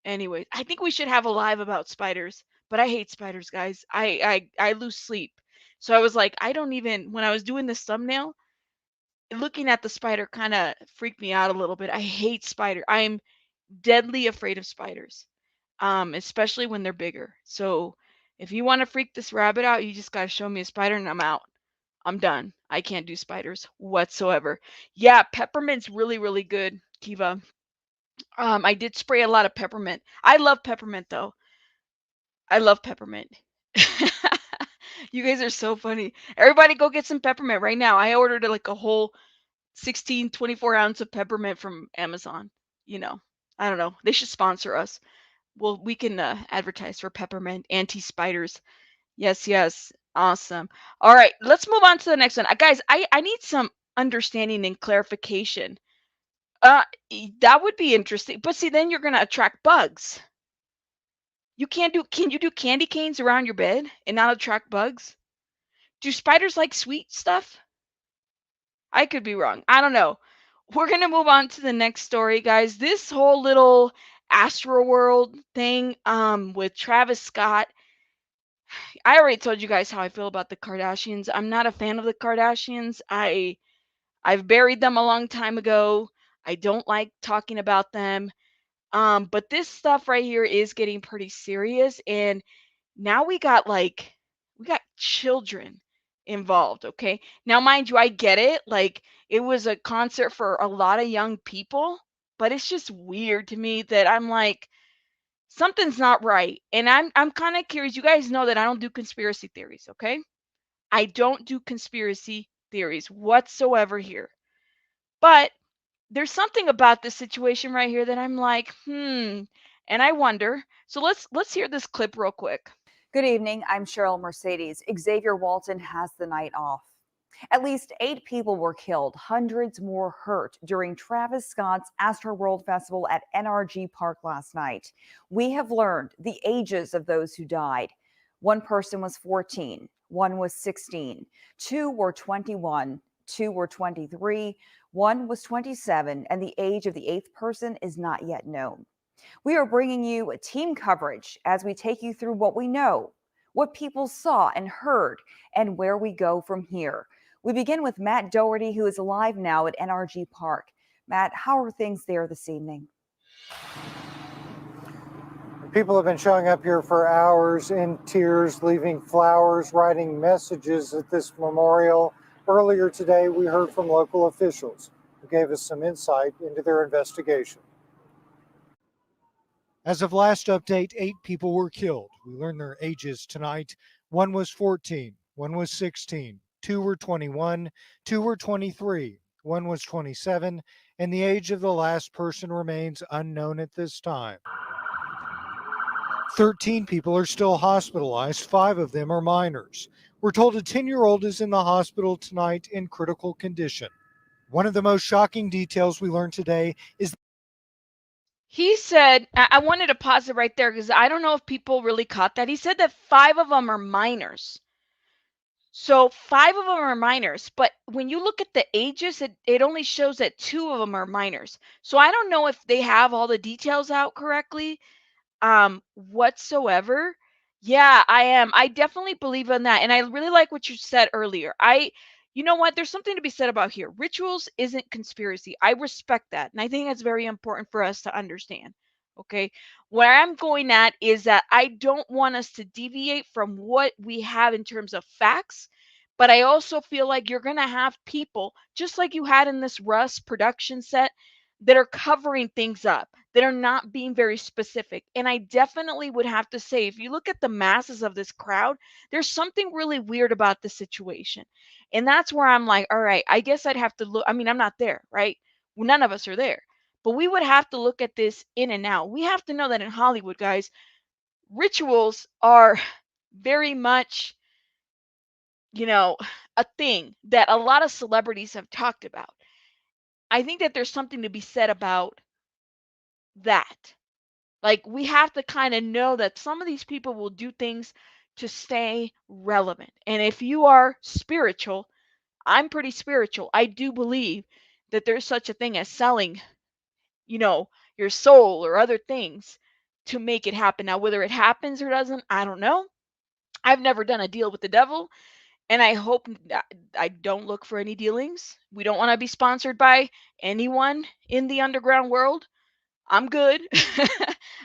anyways, I think we should have a live about spiders. But I hate spiders, guys. I lose sleep. So I was like, I don't even. When I was doing this thumbnail, looking at the spider kind of freaked me out a little bit. I hate spider. I'm deadly afraid of spiders, especially when they're bigger. So if you want to freak this rabbit out, you just got to show me a spider and I'm out. I'm done. I can't do spiders whatsoever. Yeah, peppermint's really, really good, Kiva. I did spray a lot of peppermint. I love peppermint though. I love peppermint. You guys are so funny. Everybody go get some peppermint right now. I ordered like a whole 16, 24 ounce of peppermint from Amazon. You know, I don't know. They should sponsor us. Well, we can advertise for peppermint anti-spiders. Yes, yes. Awesome. All right, let's move on to the next one. Guys, I need some understanding and clarification. That would be interesting. But see, then you're going to attract bugs. Can you do candy canes around your bed and not attract bugs? Do spiders like sweet stuff? I could be wrong. I don't know. We're going to move on to the next story, guys. This whole little Astroworld thing with Travis Scott. I already told you guys how I feel about the Kardashians. I'm not a fan of the Kardashians. I've buried them a long time ago. I don't like talking about them. But this stuff right here is getting pretty serious, and now we got children involved, okay? Now, mind you, I get it. Like, it was a concert for a lot of young people, but it's just weird to me that I'm like, something's not right. And I'm kind of curious. You guys know that I don't do conspiracy theories, okay? I don't do conspiracy theories whatsoever here. But there's something about this situation right here that I'm like, and I wonder. So let's hear this clip real quick. Good evening. I'm Cheryl Mercedes. Xavier Walton has the night off. At least 8 people were killed, hundreds more hurt during Travis Scott's Astroworld Festival at NRG Park last night. We have learned the ages of those who died. One person was 14, one was 16, 2 were 21, 2 were 23, one was 27, and the age of the 8th person is not yet known. We are bringing you a team coverage as we take you through what we know, what people saw and heard, and where we go from here. We begin with Matt Doherty, who is live now at NRG Park. Matt, how are things there this evening? People have been showing up here for hours in tears, leaving flowers, writing messages at this memorial. Earlier today, we heard from local officials who gave us some insight into their investigation. As of last update, 8 people were killed. We learned their ages tonight. One was 14, one was 16, 2 were 21, 2 were 23, one was 27, and the age of the last person remains unknown at this time. 13 people are still hospitalized. 5 of them are minors. We're told a 10-year-old is in the hospital tonight in critical condition. One of the most shocking details we learned today is He said, I wanted to pause it right there because I don't know if people really caught that. He said that 5 of them are minors. So 5 of them are minors, but when you look at the ages, it only shows that 2 of them are minors. So I don't know if they have all the details out correctly whatsoever. Yeah, I am. I definitely believe in that. And I really like what you said earlier. You know what? There's something to be said about here. Rituals isn't conspiracy. I respect that. And I think that's very important for us to understand. Okay. Where I'm going at is that I don't want us to deviate from what we have in terms of facts. But I also feel like you're going to have people, just like you had in this Russ production set, that are covering things up, that are not being very specific. And I definitely would have to say, if you look at the masses of this crowd, there's something really weird about the situation. And that's where I'm like, all right, I guess I'd have to look. I mean, I'm not there, right? Well, none of us are there. But we would have to look at this in and out. We have to know that in Hollywood, guys, rituals are very much you know, a thing that a lot of celebrities have talked about. I think that there's something to be said about that. Like, we have to kind of know that some of these people will do things to stay relevant. And if you are spiritual, I'm pretty spiritual. I do believe that there's such a thing as selling, you know, your soul or other things to make it happen. Now, whether it happens or doesn't, I don't know. I've never done a deal with the devil, and I hope I don't look for any dealings. We don't want to be sponsored by anyone in the underground world. I'm good.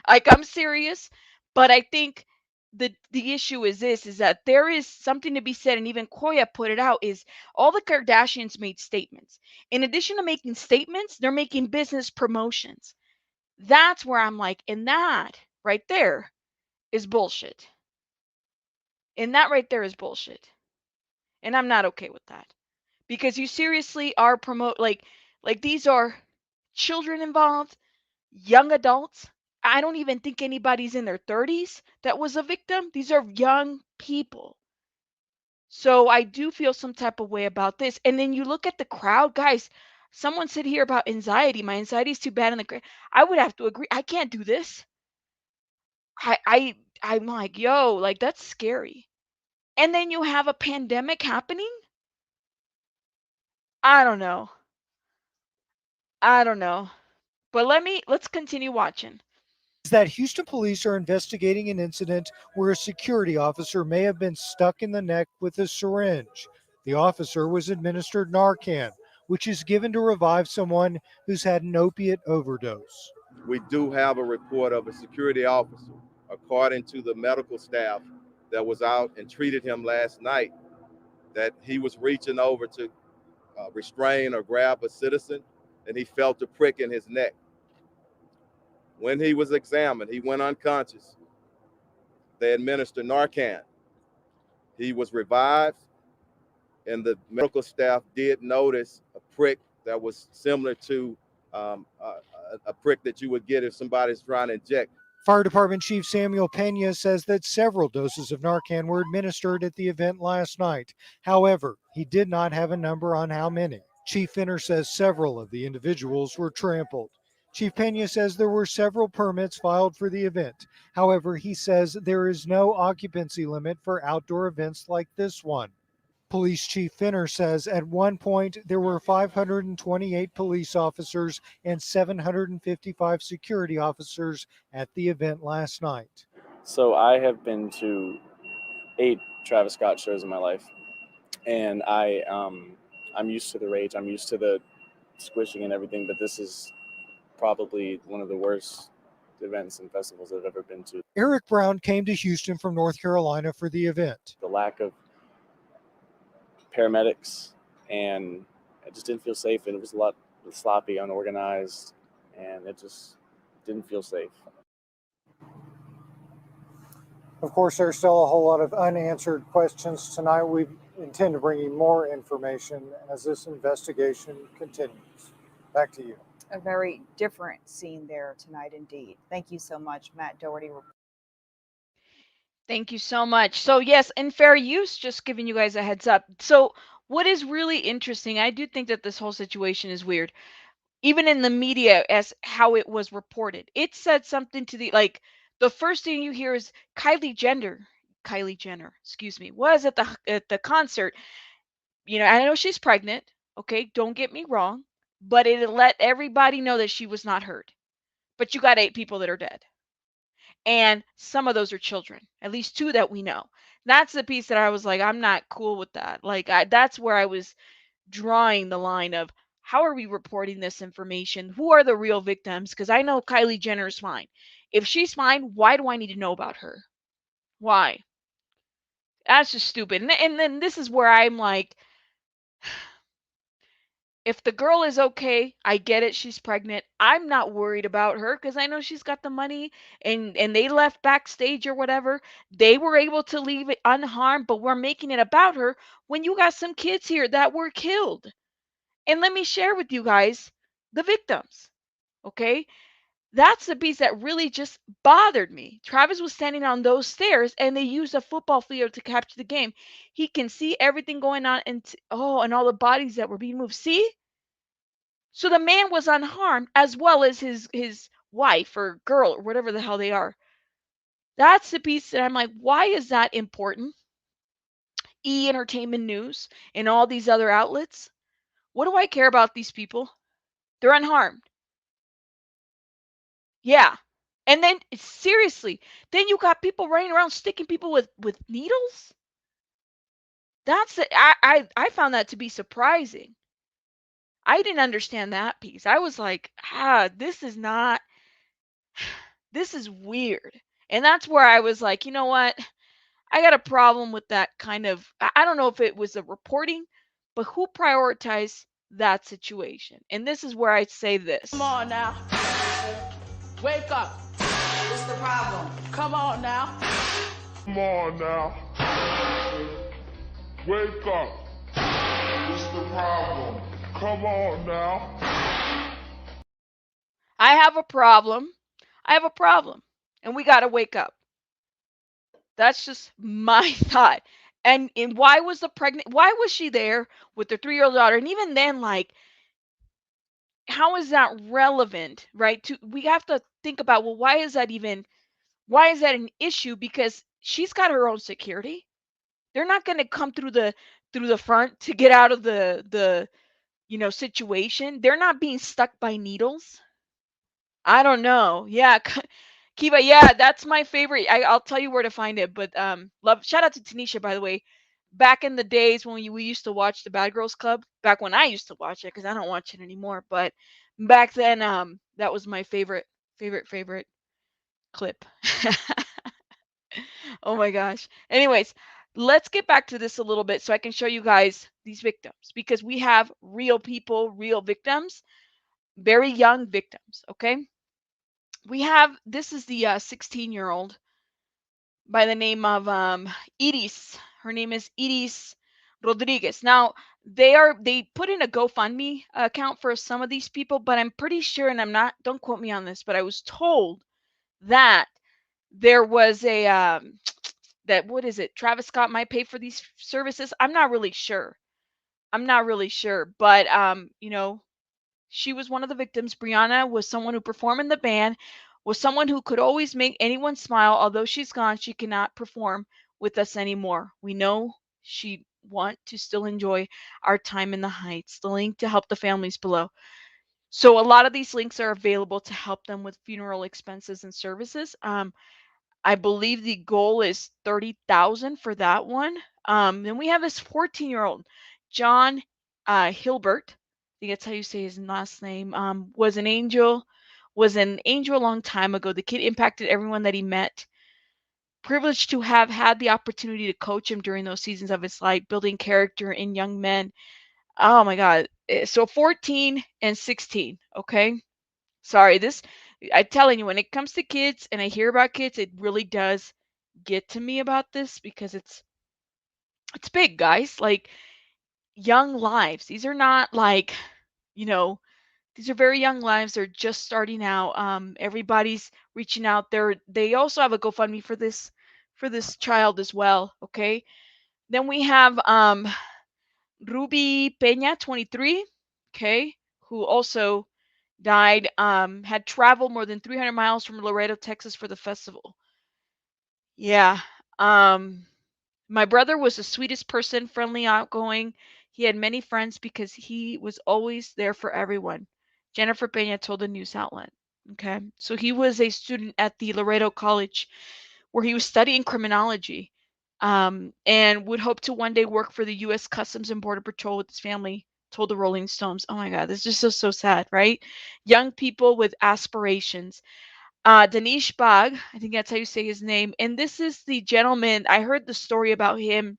Like, I'm serious. But I think the issue is this, is that there is something to be said, and even Koya put it out, is all the Kardashians made statements. In addition to making statements, they're making business promotions. That's where I'm like, and that right there is bullshit. And that right there is bullshit. And I'm not okay with that. Because you seriously are promote like these are children involved, young adults. I don't even think anybody's in their 30s that was a victim. These are young people. So I do feel some type of way about this. And then you look at the crowd, guys. Someone said here about anxiety. My anxiety is too bad in the crowd. I would have to agree. I can't do this. I'm like, yo, like that's scary. And then you have a pandemic happening? I don't know. I don't know. But let's continue watching. Is that Houston police are investigating an incident where a security officer may have been stuck in the neck with a syringe. The officer was administered Narcan, which is given to revive someone who's had an opiate overdose. We do have a report of a security officer, according to the medical staff that was out and treated him last night, that he was reaching over to restrain or grab a citizen, and he felt a prick in his neck. When he was examined, he went unconscious. They administered Narcan. He was revived, and the medical staff did notice a prick that was similar to a prick that you would get if somebody's trying to inject. Fire Department Chief Samuel Pena says that several doses of Narcan were administered at the event last night. However, he did not have a number on how many. Chief Finner says several of the individuals were trampled. Chief Pena says there were several permits filed for the event. However, he says there is no occupancy limit for outdoor events like this one. Police Chief Finner says at one point there were 528 police officers and 755 security officers at the event last night. So I have been to 8 Travis Scott shows in my life, and I'm used to the rage. I'm used to the squishing and everything, but this is probably one of the worst events and festivals I've ever been to. Eric Brown came to Houston from North Carolina for the event. The lack of paramedics, and I just didn't feel safe, and it was a lot sloppy, unorganized, and it just didn't feel safe. Of course, there's still a whole lot of unanswered questions tonight. We intend to bring you more information as this investigation continues. Back to you. A very different scene there tonight indeed. Thank you so much, Matt Doherty. Thank you so much. So yes, and fair use, just giving you guys a heads up. So what is really interesting, I do think that this whole situation is weird. Even in the media as how it was reported. It said something to the first thing you hear is Kylie Jenner, excuse me, was at the concert. You know, I know she's pregnant, okay? Don't get me wrong, but it let everybody know that she was not hurt. But you got 8 people that are dead. And some of those are children, at least 2 that we know. That's the piece that I was like, I'm not cool with that. Like, that's where I was drawing the line of how are we reporting this information? Who are the real victims? Because I know Kylie Jenner's fine. If she's fine, why do I need to know about her? Why? That's just stupid. And then this is where I'm like, if the girl is okay, I get it, she's pregnant. I'm not worried about her because I know she's got the money and they left backstage or whatever. They were able to leave it unharmed, but we're making it about her when you got some kids here that were killed. And let me share with you guys the victims. Okay? That's the piece that really just bothered me. Travis was standing on those stairs and they used a football field to capture the game. He can see everything going on and and all the bodies that were being moved. See? So the man was unharmed as well as his wife or girl or whatever the hell they are. That's the piece that I'm like, why is that important? Entertainment news and all these other outlets. What do I care about these people? They're unharmed. Yeah. And then seriously, then you got people running around sticking people with needles? I found that to be surprising. I didn't understand that piece. I was like, this is not this is weird. And that's where I was like, you know what? I got a problem with that kind of I don't know if it was the reporting, but who prioritized that situation? And this is where I'd say this. Come on now. Wake up. What's the problem? Come on now. Come on now. Wake up. What's the problem? Come on now. I have a problem. I have a problem. And we got to wake up. That's just my thought. And why was why was she there with her 3-year-old daughter? And even then, like, how is that relevant, right? We have to think about, well, why is that an issue? Because she's got her own security. They're not going to come through the front to get out of the situation. They're not being stuck by needles. I don't know. Yeah, Kiva, yeah, that's my favorite. I'll tell you where to find it. But love, shout out to Tanisha, by the way. Back in the days when we used to watch the Bad Girls Club, back when I used to watch it, because I don't watch it anymore. But back then, that was my favorite clip. Oh my gosh. Anyways, let's get back to this a little bit so I can show you guys these victims, because we have real people, real victims, very young victims. Okay. This is the 16-year-old by the name of Iris. Her name is Iris Rodriguez. Now, they put in a GoFundMe account for some of these people, but I'm pretty sure, and don't quote me on this, but I was told that there was a that, what is it, Travis Scott might pay for these services. I'm not really sure. But she was one of the victims. Brianna was someone who performed in the band, was someone who could always make anyone smile. Although she's gone, she cannot perform with us anymore. We know she want to still enjoy our time in the Heights. The link to help the families below. So a lot of these links are available to help them with funeral expenses and services. I believe the goal is 30,000 for that one. Then we have this 14-year-old, John Hilbert. I think that's how you say his last name. Was an angel a long time ago. The kid impacted everyone that he met. Privileged to have had the opportunity to coach him during those seasons of his life, building character in young men. Oh my God. So 14 and 16. Okay. Sorry, I'm telling you, when it comes to kids and I hear about kids, it really does get to me about this, because it's big, guys. Like, young lives. These are not like, these are very young lives. They're just starting out. Everybody's reaching out there. They also have a GoFundMe for this child as well. Okay. Then we have Ruby Peña, 23. Okay, who also died, had traveled more than 300 miles from Laredo, Texas for the festival. Yeah. My brother was the sweetest person, friendly, outgoing. He had many friends because he was always there for everyone. Jennifer Peña told the news outlet. Okay. So he was a student at the Laredo College where he was studying criminology, and would hope to one day work for the U.S. Customs and Border Patrol with his family, told the Rolling Stones. Oh my God, this is just so sad, right? Young people with aspirations. Danish Bag, I think that's how you say his name. And this is the gentleman, I heard the story about him,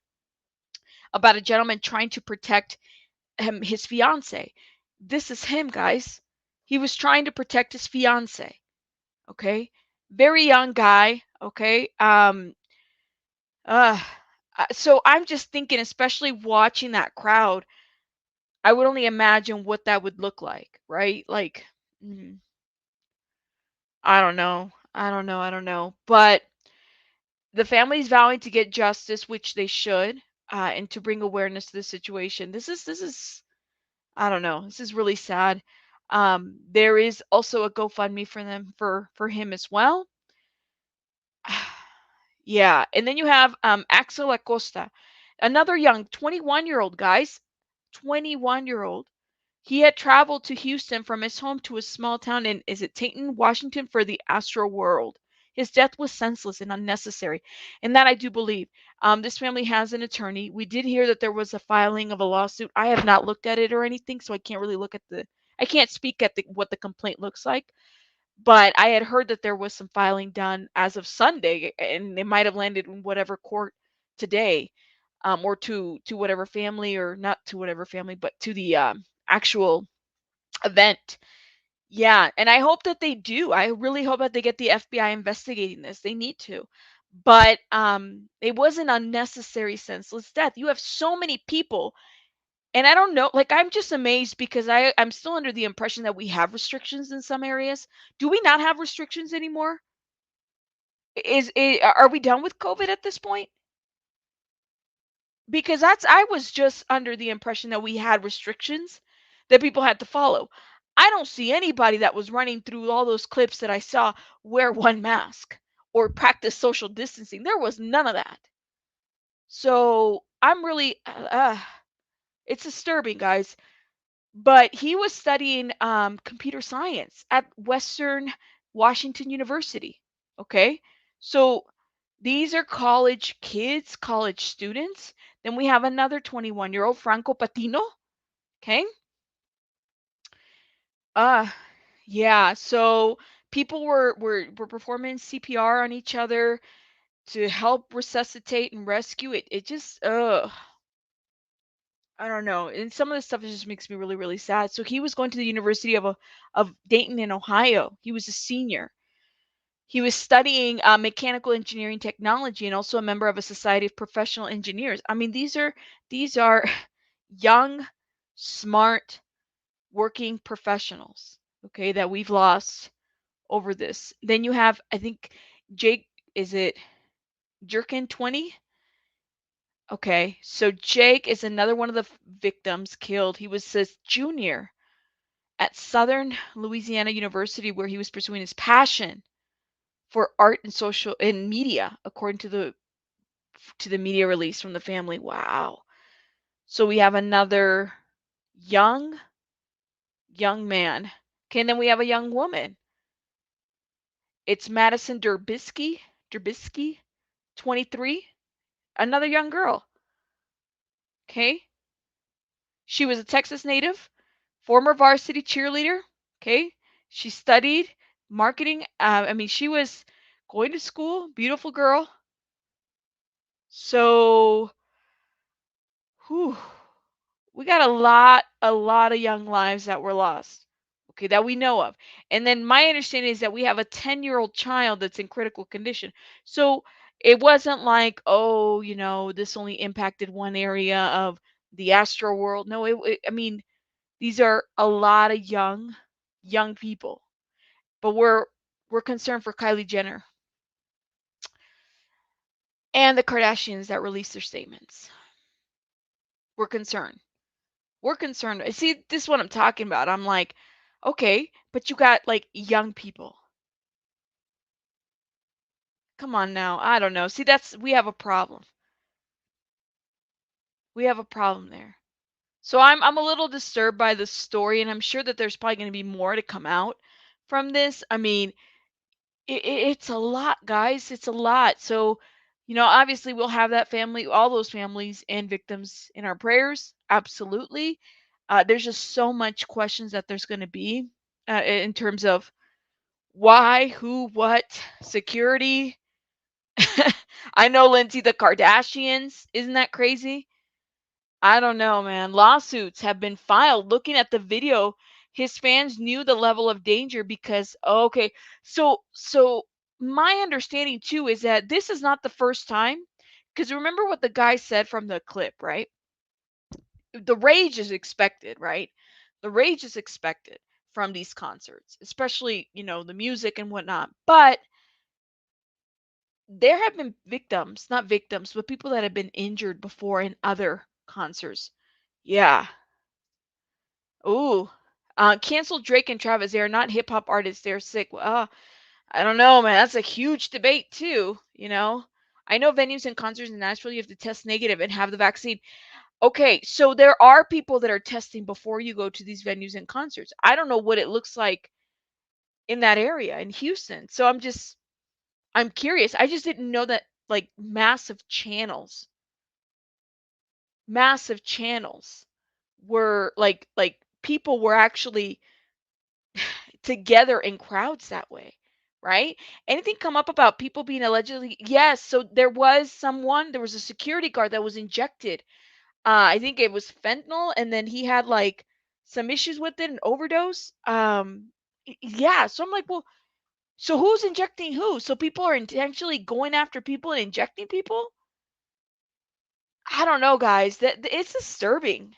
about a gentleman trying to protect his fiance. This is him, guys. He was trying to protect his fiance. Okay. Very young guy. Okay. Uh, so I'm just thinking, especially watching that crowd, I would only imagine what that would look like, right? Like, I don't know. I don't know. I don't know. But the family's vowing to get justice, which they should, and to bring awareness to the situation. This is I don't know. This is really sad. There is also a GoFundMe for them for him as well. Yeah, and then you have Axel Acosta, another young 21-year-old, guys, 21-year-old. He had traveled to Houston from his home to a small town in, is it Taunton, Washington, for the Astroworld. His death was senseless and unnecessary, and that I do believe. This family has an attorney. We did hear that there was a filing of a lawsuit. I have not looked at it or anything, so I can't really look at the. I can't speak at what the complaint looks like. But I had heard that there was some filing done as of Sunday, and it might have landed in whatever court today, or to whatever family, or not to whatever family, but to the actual event. Yeah, and I hope that they do. I really hope that they get the FBI investigating this. They need to. But it was an unnecessary, senseless death. You have so many people, and I don't know, like I'm just amazed because I'm still under the impression that we have restrictions in some areas. Do we not have restrictions anymore? Are we done with COVID at this point? Because I was just under the impression that we had restrictions that people had to follow. I don't see anybody that was running through all those clips that I saw wear one mask or practice social distancing. There was none of that. So I'm really, it's disturbing, guys. But he was studying computer science at Western Washington University. Okay. So these are college kids, college students. Then we have another 21-year-old, Franco Patino. Okay. Uh, yeah. So people were performing CPR on each other to help resuscitate and rescue it. It just, I don't know. And some of this stuff just makes me really, really sad. So he was going to the University of Dayton in Ohio. He was a senior. He was studying mechanical engineering technology and also a member of a society of professional engineers. I mean, these are young, smart, working professionals, okay, that we've lost over this. Then you have, I think, Jake, is it Jerkin 20? Okay, so Jake is another one of the victims killed. He was a junior at Southern Louisiana University where he was pursuing his passion for art and social and media, according to the media release from the family. Wow. So we have another young man. Okay, and then we have a young woman. It's Madison Durbisky, 23, another young girl. Okay? She was a Texas native, former varsity cheerleader. Okay? She studied marketing. I mean, she was going to school, beautiful girl. So, whew, we got a lot of young lives that were lost, okay, that we know of. And then my understanding is that we have a 10-year-old child that's in critical condition. So it wasn't like, oh, this only impacted one area of the astro world. No, I mean, these are a lot of young people. But we're concerned for Kylie Jenner and the Kardashians that released their statements. We're concerned. We're concerned. See, this is what I'm talking about. I'm like, okay, but you got like young people. Come on now. I don't know. See, we have a problem. We have a problem there. So I'm a little disturbed by the story, and I'm sure that there's probably going to be more to come out from this. I mean, it's a lot, guys. It's a lot. So, obviously we'll have that family, all those families and victims in our prayers. Absolutely. There's just so much questions that there's going to be in terms of why, who, what, security. I know, Lindsay, the Kardashians. Isn't that crazy? I don't know, man. Lawsuits have been filed. Looking at the video, his fans knew the level of danger because okay, so my understanding too is that this is not the first time. Because remember what the guy said from the clip, right? The rage is expected, right? The rage is expected. from these concerts, especially, the music and whatnot. But there have been victims, not victims, but people that have been injured before in other concerts. Yeah. Ooh. Cancel Drake and Travis. They are not hip hop artists. They're sick. I don't know, man. That's a huge debate too. I know venues and concerts in Nashville, you have to test negative and have the vaccine. Okay, so there are people that are testing before you go to these venues and concerts. I don't know what it looks like in that area in Houston. So I'm curious. I just didn't know that like massive channels were like people were actually together in crowds that way, right? Anything come up about people being allegedly? Yes, so there was a security guard that was injected. I think it was fentanyl, and then he had like some issues with it, an overdose. Yeah, so I'm like, well, so who's injecting who? So people are intentionally going after people and injecting people? I don't know, guys. That it's disturbing.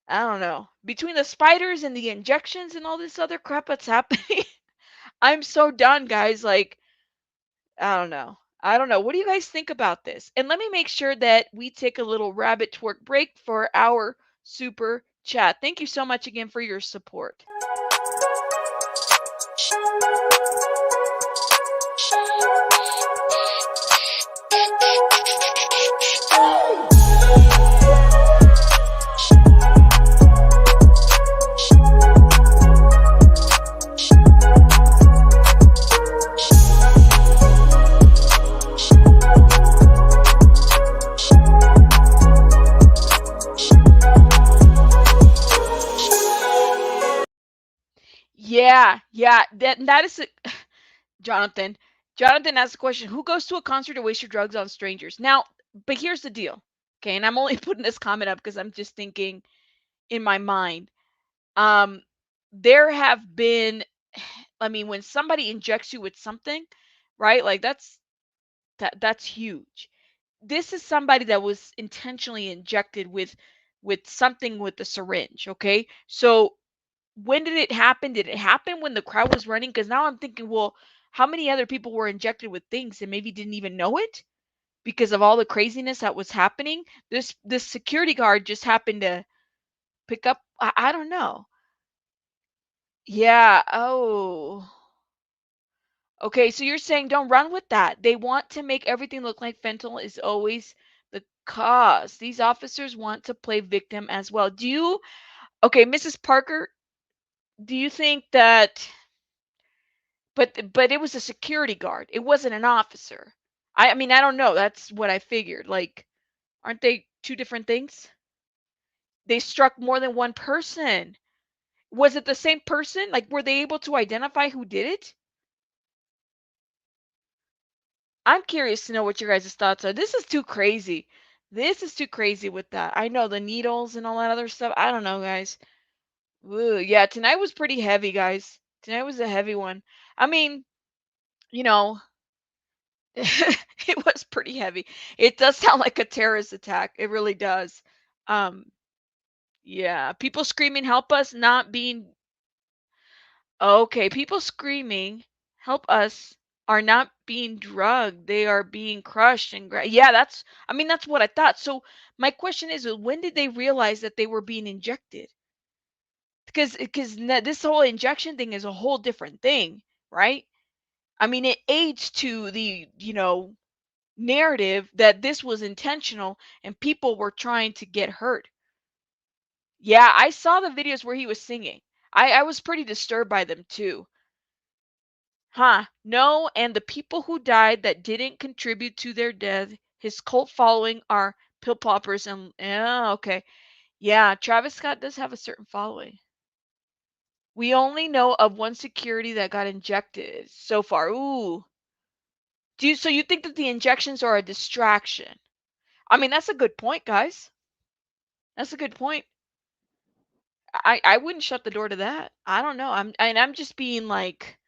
I don't know. Between the spiders and the injections and all this other crap that's happening, I'm so done, guys. Like, I don't know. I don't know. What do you guys think about this? And let me make sure that we take a little rabbit twerk break for our super chat. Thank you so much again for your support. Yeah, that is Jonathan. Jonathan asked the question, who goes to a concert to waste your drugs on strangers? Now, but here's the deal. Okay, and I'm only putting this comment up because I'm just thinking in my mind. Um, there have been, I mean, when somebody injects you with something, right? Like that's huge. This is somebody that was intentionally injected with something with the syringe, okay? So when did it happen? Did it happen when the crowd was running? Because now I'm thinking, well, how many other people were injected with things and maybe didn't even know it because of all the craziness that was happening? This security guard just happened to pick up. I don't know. Yeah. Oh. Okay. So you're saying don't run with that. They want to make everything look like fentanyl is always the cause. These officers want to play victim as well. Okay, Mrs. Parker, do you think that? But it was a security guard. It wasn't an officer. I mean, I don't know. That's what I figured. Like, aren't they two different things? They struck more than one person. Was it the same person? Like, were they able to identify who did it? I'm curious to know what your guys' thoughts are. This is too crazy. This is too crazy with that. I know the needles and all that other stuff. I don't know, guys. Ooh, yeah, tonight was pretty heavy, guys. Tonight was a heavy one. I mean, you know, it was pretty heavy. It does sound like a terrorist attack. It really does. Um, yeah, people screaming, "Help us!" Not being okay. People screaming, "Help us!" are not being drugged. They are being crushed and yeah. That's. I mean, that's what I thought. So my question is, when did they realize that they were being injected? Because this whole injection thing is a whole different thing, right? I mean, it aids to the narrative that this was intentional and people were trying to get hurt. Yeah, I saw the videos where he was singing. I was pretty disturbed by them too. Huh? No, and the people who died that didn't contribute to their death, his cult following are pill poppers and yeah, okay. Yeah, Travis Scott does have a certain following. We only know of one security that got injected so far. Ooh. So you think that the injections are a distraction? I mean, that's a good point, guys. That's a good point. I wouldn't shut the door to that. I don't know. I'm just being like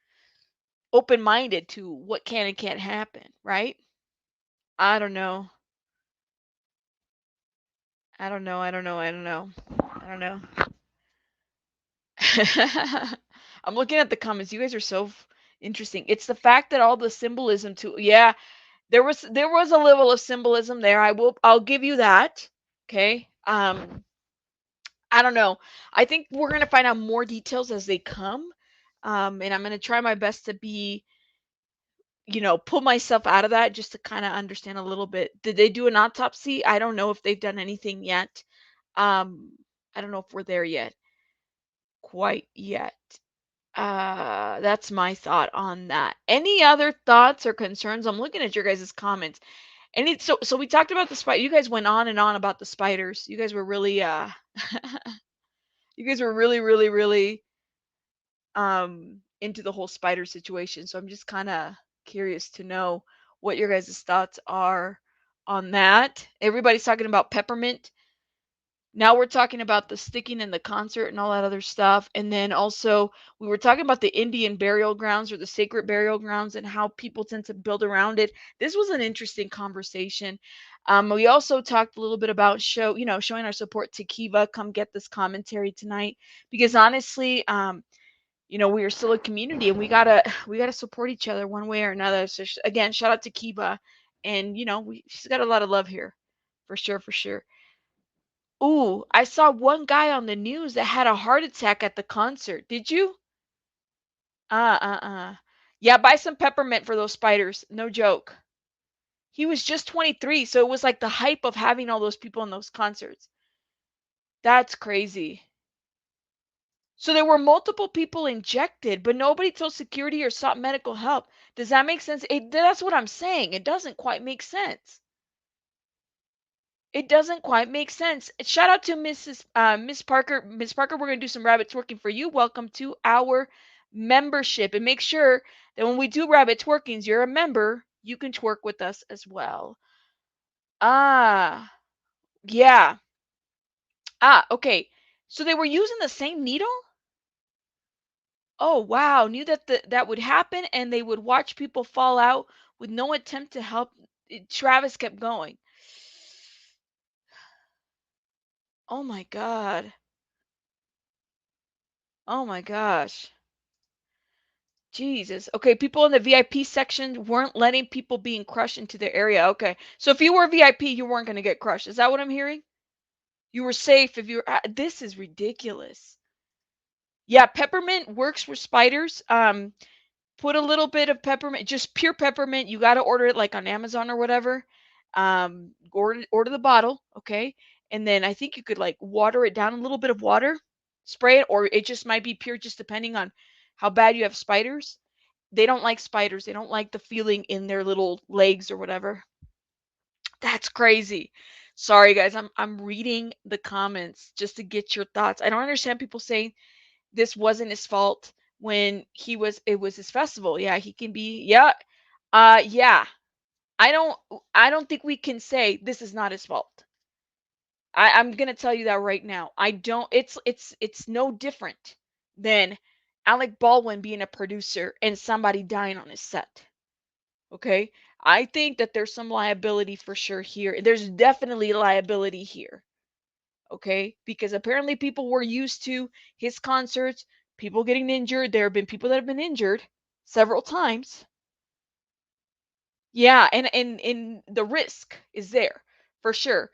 open-minded to what can and can't happen, right? I don't know. I don't know. I don't know. I don't know. I don't know. I'm looking at the comments. You guys are so interesting. It's the fact that all the symbolism too. Yeah, there was a level of symbolism there. I'll give you that. Okay. I don't know. I think we're gonna find out more details as they come. And I'm gonna try my best to be, pull myself out of that just to kind of understand a little bit. Did they do an autopsy? I don't know if they've done anything yet. Um, I don't know if we're there yet, quite yet. That's my thought on that. Any other thoughts or concerns? I'm looking at your guys' comments. So we talked about the spider. You guys went on and on about the spiders. You guys were really you guys were really, really, really into the whole spider situation. So I'm just kind of curious to know what your guys' thoughts are on that. Everybody's talking about peppermint. Now we're talking about the sticking in the concert and all that other stuff. And then also we were talking about the Indian burial grounds or the sacred burial grounds and how people tend to build around it. This was an interesting conversation. We also talked a little bit about showing our support to Kiva. Come get this commentary tonight because honestly, we are still a community and we gotta support each other one way or another. So again, shout out to Kiva, and she's got a lot of love here, for sure, for sure. Ooh, I saw one guy on the news that had a heart attack at the concert. Did you? Yeah, buy some peppermint for those spiders. No joke. He was just 23, so it was like the hype of having all those people in those concerts. That's crazy. So there were multiple people injected, but nobody told security or sought medical help. Does that make sense? That's what I'm saying. It doesn't quite make sense. It doesn't quite make sense. Shout out to Miss Parker. Miss Parker, we're gonna do some rabbit twerking for you. Welcome to our membership, and make sure that when we do rabbit twerkings, you're a member. You can twerk with us as well. Ah, yeah. Okay. So they were using the same needle? Oh, wow. Knew that that would happen, and they would watch people fall out with no attempt to help. Travis kept going. Oh my God. Oh my gosh. Jesus. Okay, people in the VIP section weren't letting people being crushed into their area. Okay. So if you were VIP, you weren't going to get crushed. Is that what I'm hearing? You were safe if you were. This is ridiculous. Yeah, peppermint works for spiders. Put a little bit of peppermint, just pure peppermint. You got to order it like on Amazon or whatever. Order the bottle, okay? And then I think you could like water it down, a little bit of water, spray it, or it just might be pure, just depending on how bad you have spiders. They don't like spiders. They don't like the feeling in their little legs or whatever. That's crazy. Sorry guys, I'm reading the comments just to get your thoughts. I don't understand people saying this wasn't his fault when it was his festival. Yeah, he can be. Yeah. Yeah. I don't think we can say this is not his fault. I'm gonna tell you that right now. I don't. It's no different than Alec Baldwin being a producer and somebody dying on his set. Okay, I think that there's some liability for sure here. There's definitely liability here. Okay, because apparently people were used to his concerts, people getting injured. There have been people that have been injured several times. Yeah, and the risk is there for sure.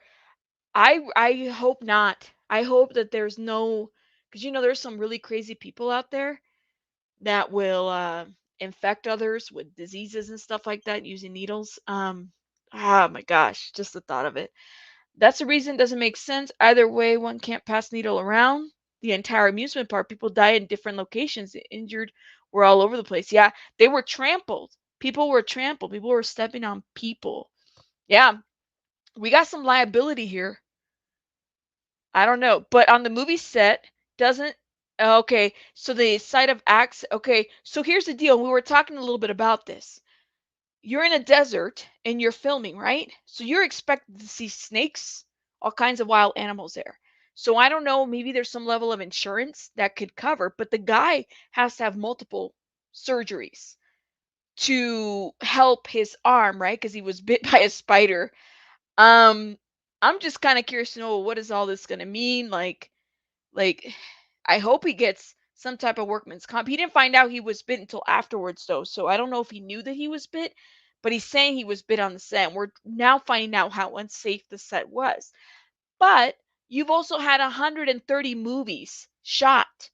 I hope not. I hope that there's no, because there's some really crazy people out there that will infect others with diseases and stuff like that using needles. Oh my gosh, just the thought of it. That's the reason it doesn't make sense. Either way, one can't pass needle around. The entire amusement park, people die in different locations. The injured were all over the place. Yeah, they were trampled. People were trampled. People were stepping on people. Yeah, we got some liability here. I don't know, but on the movie set, doesn't okay, so the site of acts, okay, so here's the deal. We were talking a little bit about this. You're in a desert and you're filming, right? So you're expected to see snakes, all kinds of wild animals there. So I don't know, maybe there's some level of insurance that could cover, but the guy has to have multiple surgeries to help his arm, right? Because he was bit by a spider. Um, I'm just kind of curious to know what is all this gonna mean? Like I hope he gets some type of workman's comp. He didn't find out he was bit until afterwards, though. So I don't know if he knew that he was bit, but he's saying he was bit on the set. And we're now finding out how unsafe the set was. But you've also had 130 movies shot.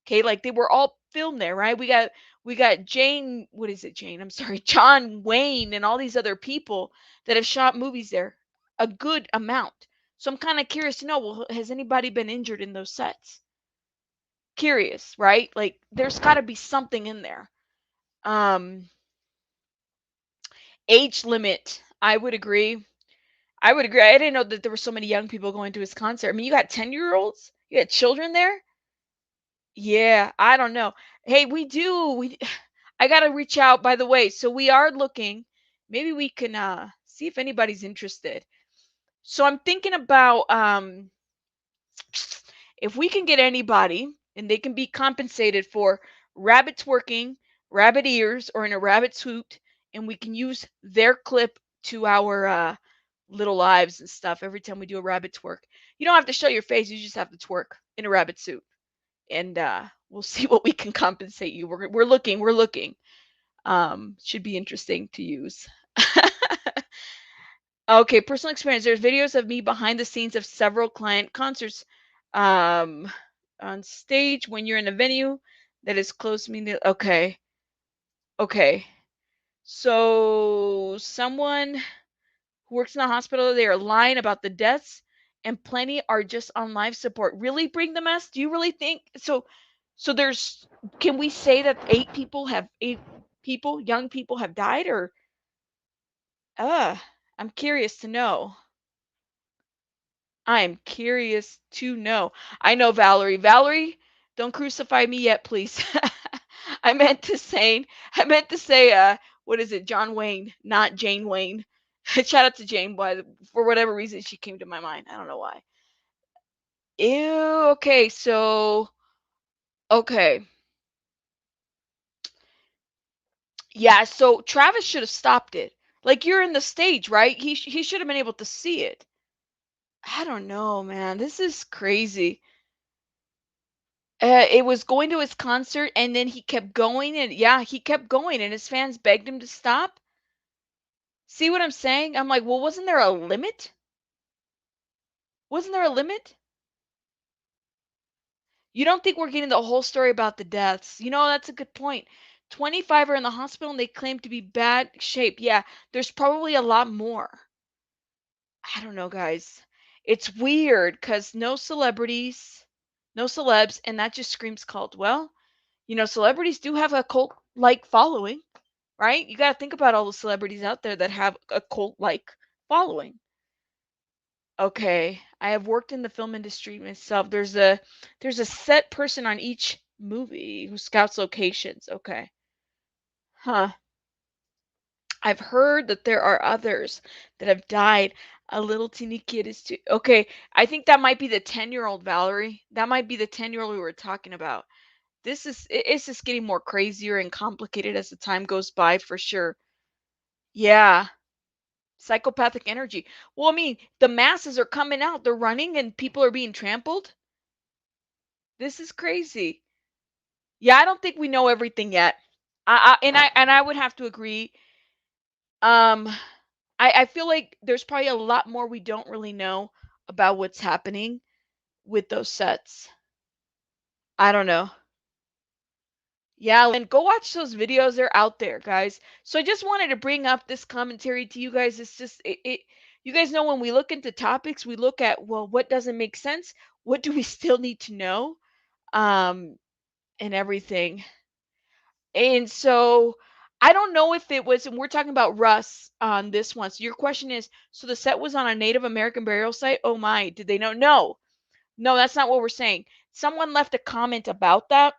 Okay, like they were all filmed there, right? We got Jane, what is it, Jane? I'm sorry, John Wayne and all these other people that have shot movies there, a good amount. So I'm kind of curious to know, well, has anybody been injured in those sets? Curious, right? Like there's got to be something in there. Um Age limit, I would agree. I would agree. I didn't know that there were so many young people going to his concert. I mean, you got 10-year-olds? You got children there? Yeah, I don't know. Hey, we I got to reach out by the way. So we are looking. Maybe we can see if anybody's interested. So I'm thinking about if we can get anybody and they can be compensated for rabbit twerking, rabbit ears, or in a rabbit suit, and we can use their clip to our little lives and stuff every time we do a rabbit twerk. You don't have to show your face, you just have to twerk in a rabbit suit. And we'll see what we can compensate you. We're looking. Should be interesting to use. Okay, personal experience. There's videos of me behind the scenes of several client concerts on stage when you're in a venue that is close to me. Okay. Okay. So someone who works in the hospital, they are lying about the deaths and plenty are just on life support. Really bring the mess? Do you really think so? So there's, can we say that eight people, young people have died or I'm curious to know. I am curious to know. I know Valerie. Valerie, don't crucify me yet, please. I meant to say what is it? John Wayne, not Jane Wayne. Shout out to Jane, for whatever reason she came to my mind. I don't know why. Ew, okay, so okay. Yeah, so Travis should have stopped it. Like you're in the stage, right? He should have been able to see it. I don't know, man. This is crazy. It was going to his concert and then he kept going and yeah, he kept going and his fans begged him to stop. See what I'm saying? I'm like, well, wasn't there a limit? Wasn't there a limit? You don't think we're getting the whole story about the deaths? You know, that's a good point. 25 are in the hospital and they claim to be bad shape. Yeah, there's probably a lot more. I don't know, guys. It's weird because no celebrities, no celebs, and that just screams cult. Well, you know, celebrities do have a cult like following, right? You got to think about all the celebrities out there that have a cult like following. Okay, I have worked in the film industry myself. There's a set person on each movie who scouts locations. Okay. Huh. I've heard that there are others that have died. A little teeny kid is too. Okay, I think that might be the 10-year-old Valerie. That might be the 10-year-old we were talking about. It's just getting more crazier and complicated as the time goes by for sure. Yeah, psychopathic energy. Well, I mean, the masses are coming out. They're running and people are being trampled. This is crazy. Yeah, I don't think we know everything yet. I would have to agree. Um, I feel like there's probably a lot more we don't really know about what's happening with those sets. I don't know. Yeah, and go watch those videos. They're out there, guys. So I just wanted to bring up this commentary to you guys. It's just you guys know when we look into topics, we look at, well, what doesn't make sense? What do we still need to know? Um, and everything. And so I don't know if it was, and we're talking about Russ on this one. So your question is, so the set was on a Native American burial site? Oh my, did they know? No, no, that's not what we're saying. Someone left a comment about that.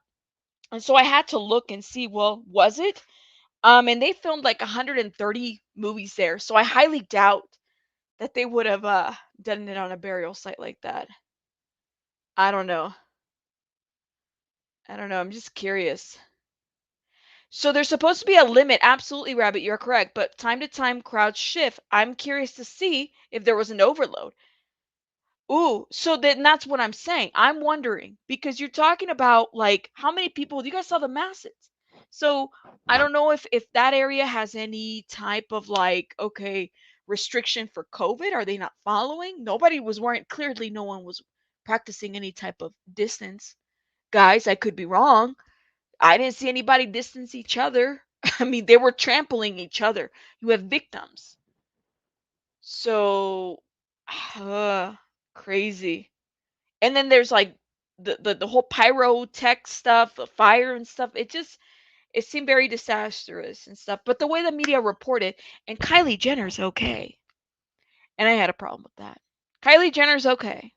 And so I had to look and see, well, was it? And they filmed like 130 movies there. So I highly doubt that they would have done it on a burial site like that. I don't know. I don't know. I'm just curious. So there's supposed to be a limit. Absolutely, Rabbit, you're correct. But time to time crowds shift. I'm curious to see if there was an overload. Ooh, so then that's what I'm saying. I'm wondering because you're talking about like how many people you guys saw the masses. So I don't know if that area has any type of like okay restriction for COVID. Are they not following? Nobody was wearing. Clearly, no one was practicing any type of distance. Guys, I could be wrong. I didn't see anybody distance each other. I mean, they were trampling each other. You have victims. So crazy. And then there's like the whole pyrotech stuff, the fire and stuff. It seemed very disastrous and stuff. But the way the media reported, and Kylie Jenner's okay. And I had a problem with that. Kylie Jenner's okay.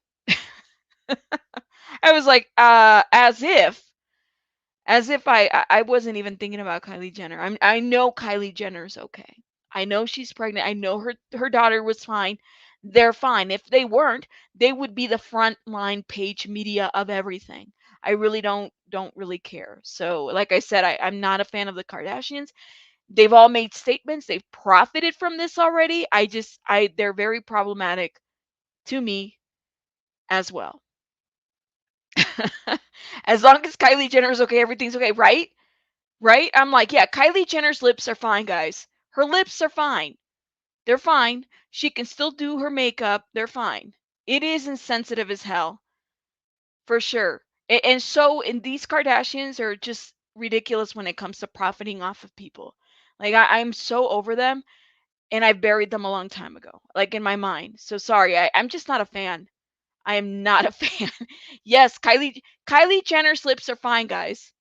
I was like, as if I wasn't even thinking about Kylie Jenner. I know Kylie Jenner's okay. I know she's pregnant. I know her daughter was fine. They're fine. If they weren't, they would be the front line page media of everything. I really don't really care. So, like I said, I'm not a fan of the Kardashians. They've all made statements. They've profited from this already. They're very problematic to me as well. As long as Kylie Jenner's okay, everything's okay, right? Right? I'm like, yeah, Kylie Jenner's lips are fine, guys. Her lips are fine. They're fine. She can still do her makeup. They're fine. It is insensitive as hell, for sure. And so, and these Kardashians are just ridiculous when it comes to profiting off of people. Like, I'm so over them, and I buried them a long time ago, like in my mind. So sorry, I'm just not a fan. I am not a fan. Yes, Kylie Jenner's lips are fine, guys.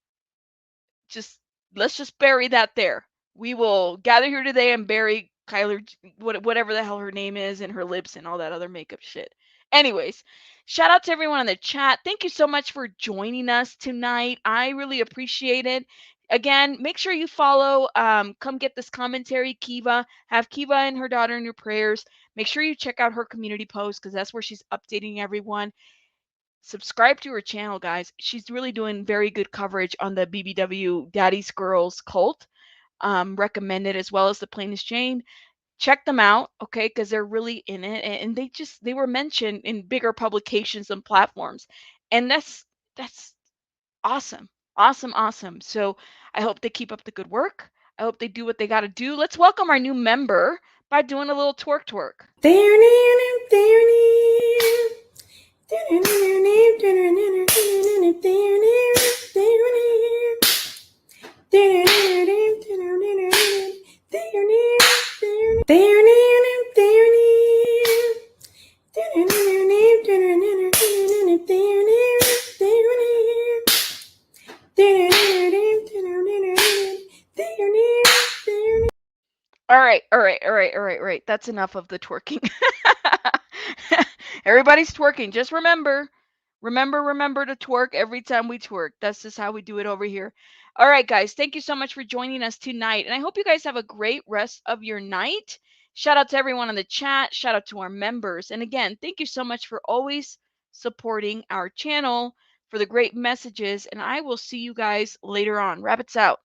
Just let's just bury that there. We will gather here today and bury Kyler, whatever the hell her name is, and her lips and all that other makeup shit. Anyways, shout out to everyone in the chat. Thank you so much for joining us tonight. I really appreciate it. Again, make sure you follow. Come get this commentary, Kiva. Have Kiva and her daughter in your prayers. Make sure you check out her community post because that's where she's updating everyone. Subscribe to her channel, guys. She's really doing very good coverage on the BBW Daddy's Girls cult. Recommended as well as the Plainest Jane. Check them out, okay, because they're really in it, and they were mentioned in bigger publications and platforms, and that's awesome, awesome, awesome. So I hope they keep up the good work. I hope they do what they got to do. Let's welcome our new member by doing a little twerk twerk. All right, all right, all right, all right, all right. That's enough of the twerking. Everybody's twerking. Just remember to twerk every time we twerk. That's just how we do it over here. All right, guys. Thank you so much for joining us tonight. And I hope you guys have a great rest of your night. Shout out to everyone in the chat. Shout out to our members. And again, thank you so much for always supporting our channel, for the great messages. And I will see you guys later on. Rabbits out.